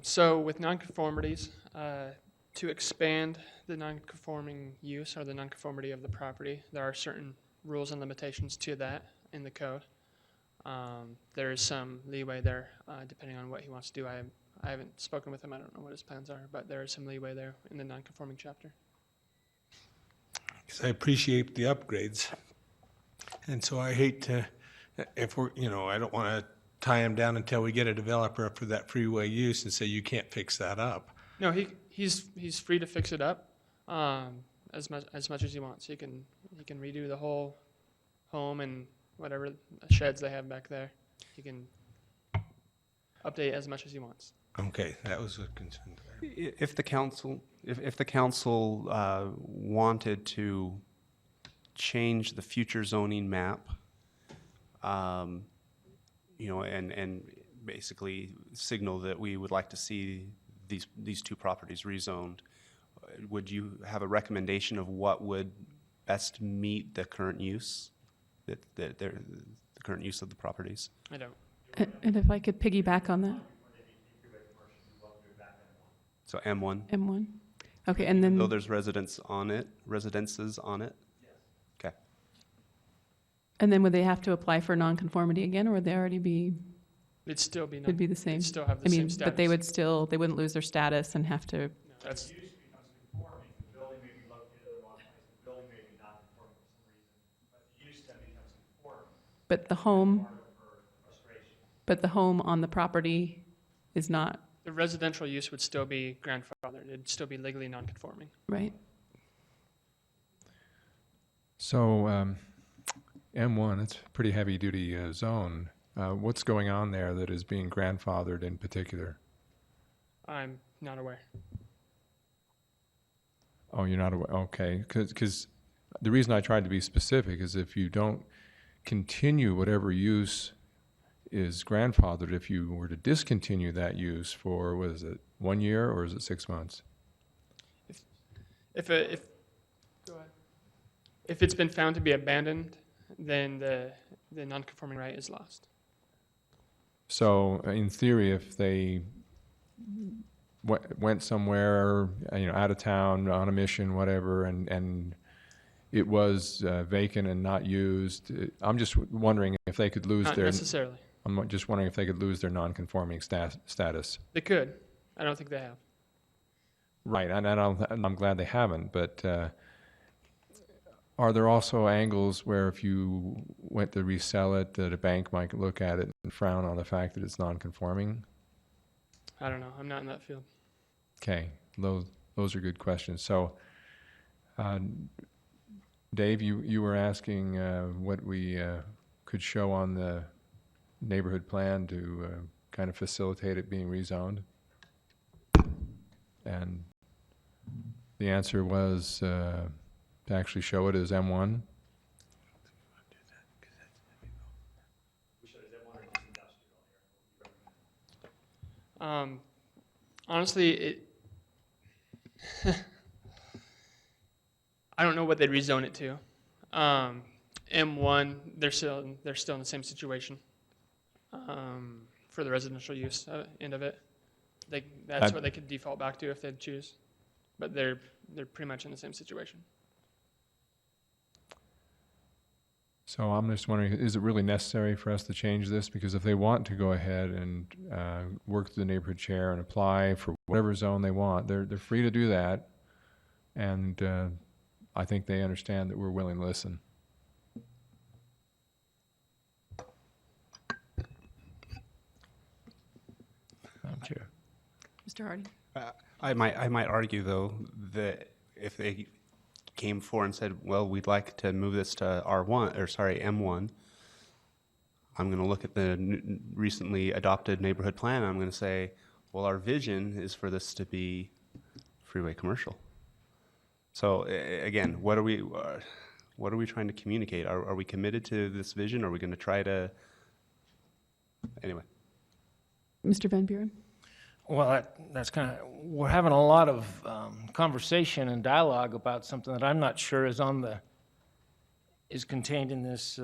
So with nonconformities, to expand the nonconforming use or the nonconformity of the property, there are certain rules and limitations to that in the code. There is some leeway there, depending on what he wants to do. I haven't spoken with him. I don't know what his plans are, but there is some leeway there in the nonconforming chapter. Because I appreciate the upgrades. And so I hate to, if we're, I don't want to tie him down until we get a developer for that freeway use and say you can't fix that up. No, he's free to fix it up as much as he wants. He can redo the whole home and whatever sheds they have back there. He can update as much as he wants. Okay, that was a concern. If the council wanted to change the future zoning map, and basically signal that we would like to see these 2 properties rezoned, would you have a recommendation of what would best meet the current use, the current use of the properties? I don't. And if I could piggyback on that. So M1, M1? Okay, and then, though there's residences on it? Okay. and then would they have to apply for nonconformity again, or would they already be, It'd still be, would be the same? it'd still have I the same mean, status. but they would still, they wouldn't lose their status and have to, That's, but the home, but the home on the property is not, the residential use would still be grandfathered. It'd still be legally non-conforming. right? So M1, it's a pretty heavy-duty zone. What's going on there that is being grandfathered in particular? I'm not aware. Oh, you're not aware, okay. Because the reason I tried to be specific is if you don't continue whatever use is grandfathered, if you were to discontinue that use for, what is it, 1 year or is it 6 months? Go ahead. If it's been found to be abandoned, then the non-conforming right is lost. So in theory, if they went somewhere, out of town on a mission, whatever, and it was vacant and not used, I'm just wondering if they could lose Not their. necessarily. I'm just wondering if they could lose their non-conforming status. They could. I don't think they have. Right, and I'm glad they haven't. But are there also angles where if you went to resell it, that a bank might look at it and frown on the fact that it's non-conforming? I don't know. I'm not in that field. Okay, those are good questions. So, Dave, you were asking what we could show on the neighborhood plan to kind of facilitate it being rezoned? And the answer was to actually show it as M1. Honestly, I don't know what they'd rezone it to. M1, they're still in the same situation for the residential use end of it. That's what they could default back to if they'd choose. But they're pretty much in the same situation. So I'm just wondering, is it really necessary for us to change this? Because if they want to go ahead and work through the neighborhood chair and apply for whatever zone they want, they're free to do that. And I think they understand that we're willing to listen. Madam Chair. Mr. Hardy? I might argue, though, that if they came forward and said, well, we'd like to move this to M1, I'm going to look at the recently adopted neighborhood plan, and I'm going to say, well, our vision is for this to be freeway commercial. So again, what are we trying to communicate? Are we committed to this vision? Are we going to try to, anyway? Mr. Van Buren? Well, that's kind of, we're having a lot of conversation and dialogue about something that I'm not sure is contained in this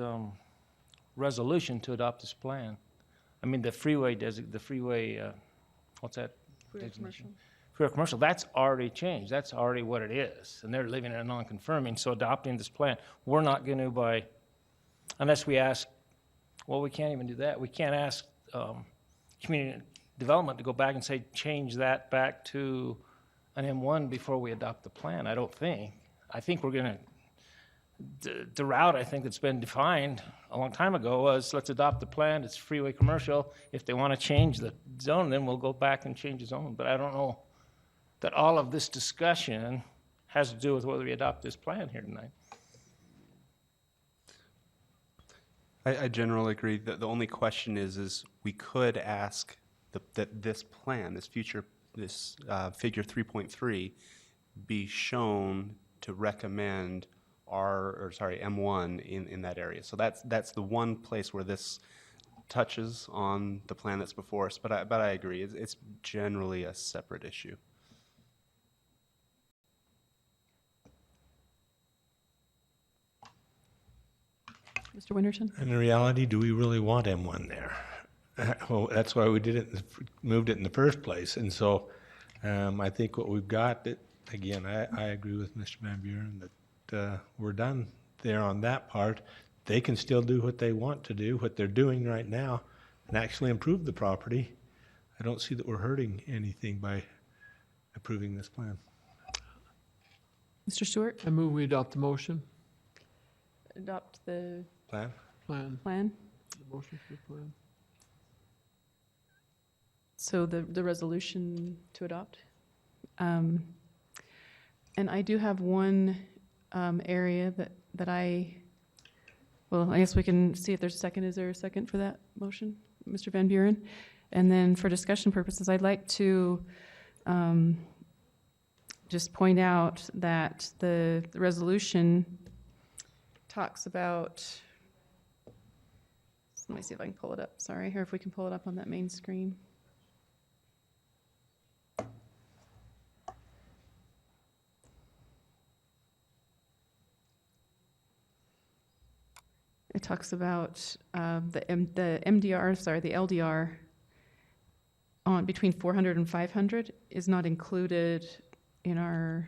resolution to adopt this plan. I mean, the freeway, what's that? Freeway commercial. Freeway commercial, that's already changed. That's already what it is. And they're living in a non-conforming, so adopting this plan, we're not going to unless we ask, well, we can't even do that. We can't ask community development to go back and say, change that back to an M1 before we adopt the plan, I don't think. I think we're going to, the route I think that's been defined a long time ago was, let's adopt the plan, it's freeway commercial. If they want to change the zone, then we'll go back and change the zone. But I don't know that all of this discussion has to do with whether we adopt this plan here tonight. I generally agree that the only question is we could ask that this plan, this figure 3.3, be shown to recommend M1 in that area. So that's the one place where this touches on the plan that's before us. But I agree, it's generally a separate issue. Mr. Winterton? And in reality, do we really want M1 there? Well, that's why we moved it in the first place. And so I think what we've got, again, I agree with Mr. Van Buren that we're done there on that part. They can still do what they want to do, what they're doing right now, and actually improve the property. I don't see that we're hurting anything by approving this plan. Mr. Stewart, I move we adopt the motion, adopt the Plan? plan, plan. the motion for the plan. So the resolution to adopt. And I do have one area that well, I guess we can see if there's a second. Is there a second for that motion, Mr. Van Buren? And then for discussion purposes, I'd like to just point out that the resolution talks about, let me see if I can pull it up, sorry, or if we can pull it up on that main screen. It talks about the LDR on between 400 and 500 is not included in our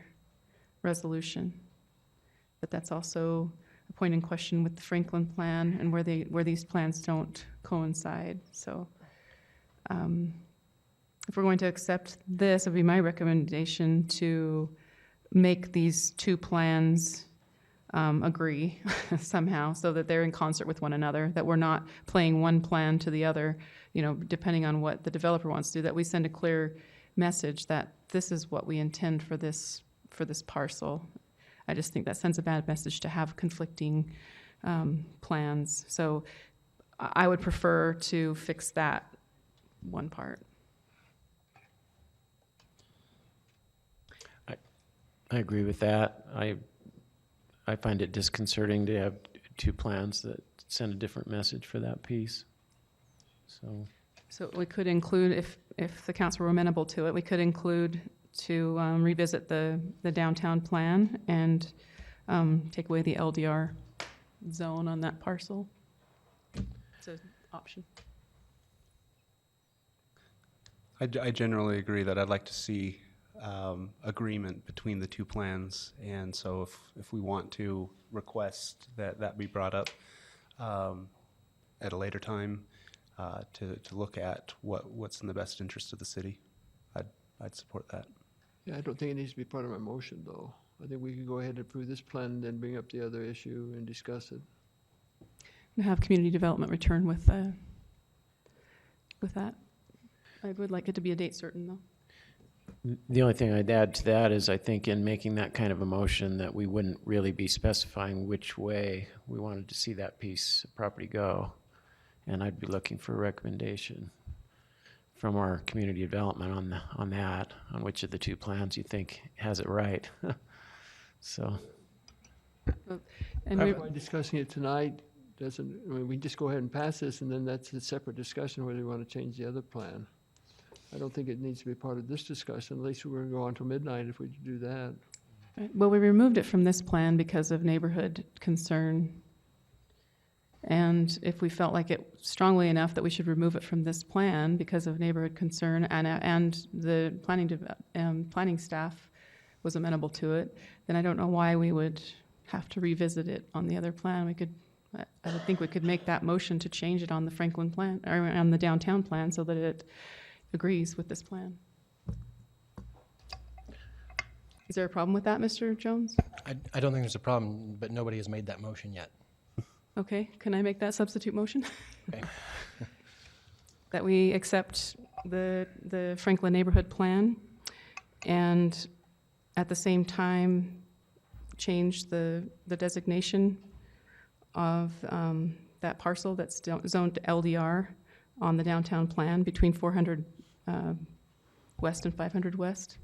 resolution. But that's also a point in question with the Franklin plan and where these plans don't coincide. So if we're going to accept this, it would be my recommendation to make these two plans agree somehow so that they're in concert with one another, that we're not playing one plan to the other, depending on what the developer wants to do, that we send a clear message that this is what we intend for this parcel. I just think that sends a bad message to have conflicting plans. So I would prefer to fix that one part. I agree with that. I find it disconcerting to have two plans that send a different message for that piece. So we could include, if the council were amenable to it, we could include to revisit the downtown plan and take away the LDR zone on that parcel. It's an option. I generally agree that I'd like to see agreement between the two plans, and so if we want to request that be brought up at a later time to look at what's in the best interest of the city, I'd support that. Yeah, I don't think it needs to be part of my motion, though. I think we can go ahead and approve this plan and then bring up the other issue and discuss it. And have community development return with that. I would like it to be a date certain, though. the only thing I'd add to that is I think in making that kind of a motion that we wouldn't really be specifying which way we wanted to see that piece of property go. And I'd be looking for a recommendation from our community development on which of the two plans you think has it right. So. And By discussing it tonight, we just go ahead and pass this, and then that's a separate discussion whether we want to change the other plan. I don't think it needs to be part of this discussion, at least we're going to go on till midnight if we do that. Well, we removed it from this plan because of neighborhood concern. And if we felt like it strongly enough that we should remove it from this plan because of neighborhood concern and the planning staff was amenable to it, then I don't know why we would have to revisit it on the other plan. I would think we could make that motion to change it on the Franklin plan, or on the downtown plan, so that it agrees with this plan. Is there a problem with that, Mr. Jones? I don't think there's a problem, but nobody has made that motion yet. Okay, can I make that substitute motion? Okay. That we accept the Franklin neighborhood plan and at the same time change the designation of that parcel that's zoned to LDR on the downtown plan between 400 West and 500 West.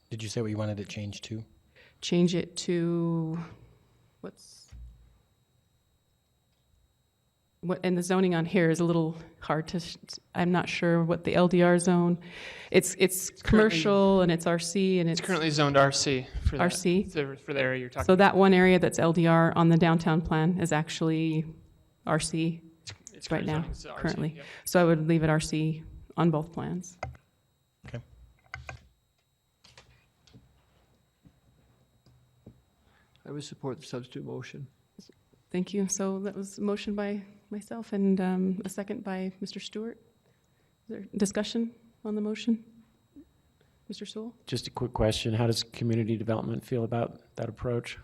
Did you say what you wanted it changed to? Change it to, and the zoning on here is a little hard to, I'm not sure what the LDR zone, it's commercial and it's RC and It's currently zoned RC for that. RC? For the area you're talking So about. that one area that's LDR on the downtown plan is actually RC It's right now, zoned as RC, currently. yep. So I would leave it RC on both plans. Okay. I would support the substitute motion. Thank you. So that was a motion by myself and a second by Mr. Stewart. Is there discussion on the motion? Mr. Sewell? Just a quick question. How does community development feel about that approach?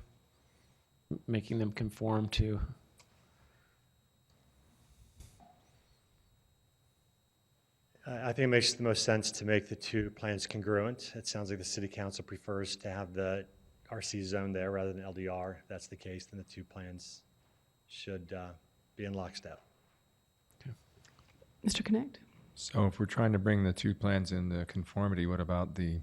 Making them conform to? I think it makes the most sense to make the two plans congruent. It sounds like the city council prefers to have the RC zone there rather than LDR. If that's the case, then the two plans should be in lockstep. Mr. Connect? So if we're trying to bring the two plans into conformity, what about the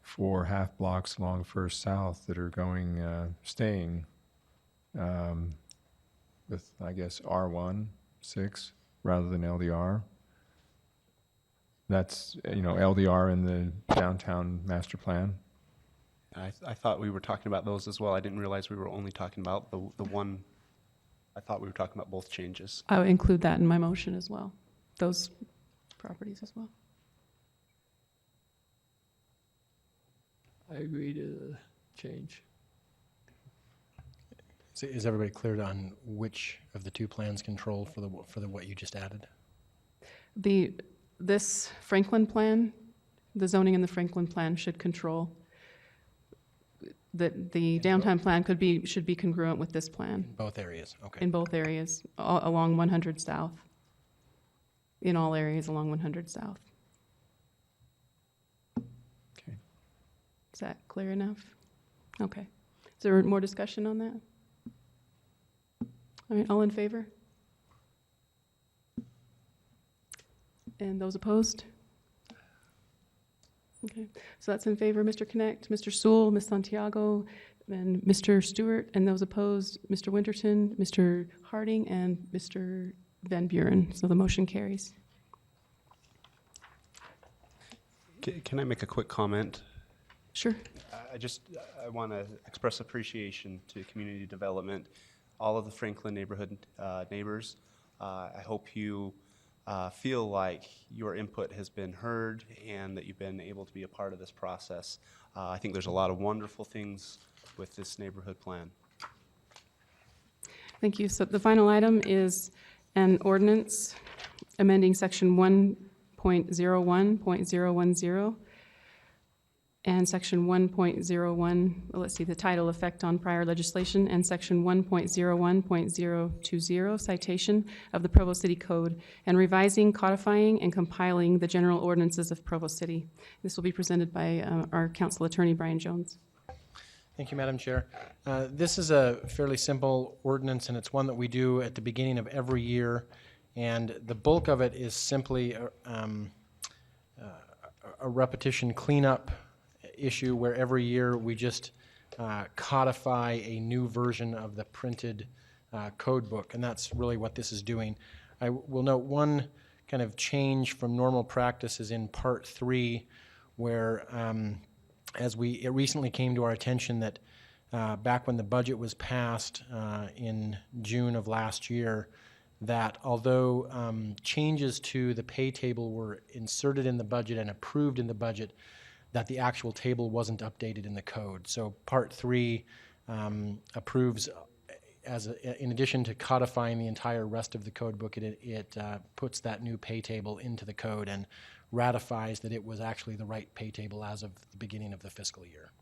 4 half blocks along First South that are going, staying with, I guess, R1, 6, rather than LDR? That's, LDR in the downtown master plan. I thought we were talking about those as well. I didn't realize we were only talking about the one. I thought we were talking about both changes. I would include that in my motion as well, those properties as well. I agree to the change. Is everybody clear on which of the two plans control for the what you just added? This Franklin plan, the zoning in the Franklin plan should control. The downtown plan should be congruent with this plan. Both areas, okay. In both areas, along 100 South. In all areas along 100 South. Okay. Is that clear enough? Okay. Is there more discussion on that? All right, all in favor? And those opposed? Okay, so that's in favor, Mr. Connect, Mr. Sewell, Ms. Santiago, and Mr. Stewart, and those opposed, Mr. Winterton, Mr. Harding, and Mr. Van Buren. So the motion carries. Can I make a quick comment? Sure. I want to express appreciation to community development, all of the Franklin neighborhood neighbors. I hope you feel like your input has been heard and that you've been able to be a part of this process. I think there's a lot of wonderful things with this neighborhood plan. Thank you. So the final item is an ordinance amending section 1.01.010 and section 1.01, let's see, the title effect on prior legislation, and section 1.01.020, citation of the Provo City Code, and revising, codifying, and compiling the general ordinances of Provo City. This will be presented by our council attorney, Brian Jones. Thank you, Madam Chair. This is a fairly simple ordinance, and it's one that we do at the beginning of every year, and the bulk of it is simply a repetition cleanup issue where every year we just codify a new version of the printed code book, and that's really what this is doing. I will note one kind of change from normal practices in Part 3, where it recently came to our attention that back when the budget was passed in June of last year, that although changes to the pay table were inserted in the budget and approved in the budget, that the actual table wasn't updated in the code. So Part 3 approves, in addition to codifying the entire rest of the code book, it puts that new pay table into the code and ratifies that it was actually the right pay table as of the beginning of the fiscal year.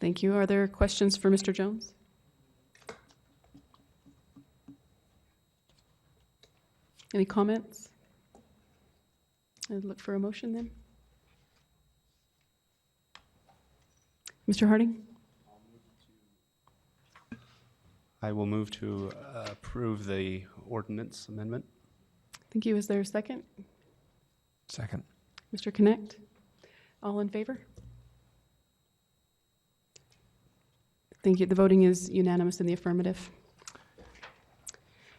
Thank you. Are there questions for Mr. Jones? Any comments? I'd look for a motion then. Mr. Harding? I will move to approve the ordinance amendment. Thank you. Is there a second? Second. Mr. Connect? All in favor? Thank you. The voting is unanimous in the affirmative.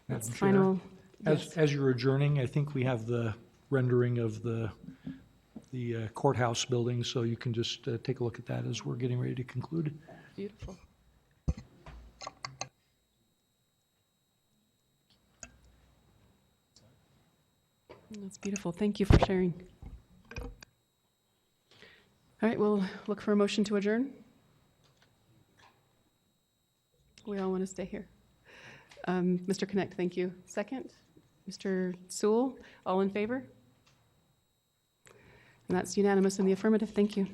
That's the final. As you're adjourning, I think we have the rendering of the courthouse building, so you can just take a look at that as we're getting ready to conclude. Beautiful. That's beautiful. Thank you for sharing. All right, we'll look for a motion to adjourn. We all want to stay here. Mr. Connect, thank you. Second, Mr. Sewell, all in favor? And that's unanimous in the affirmative. Thank you.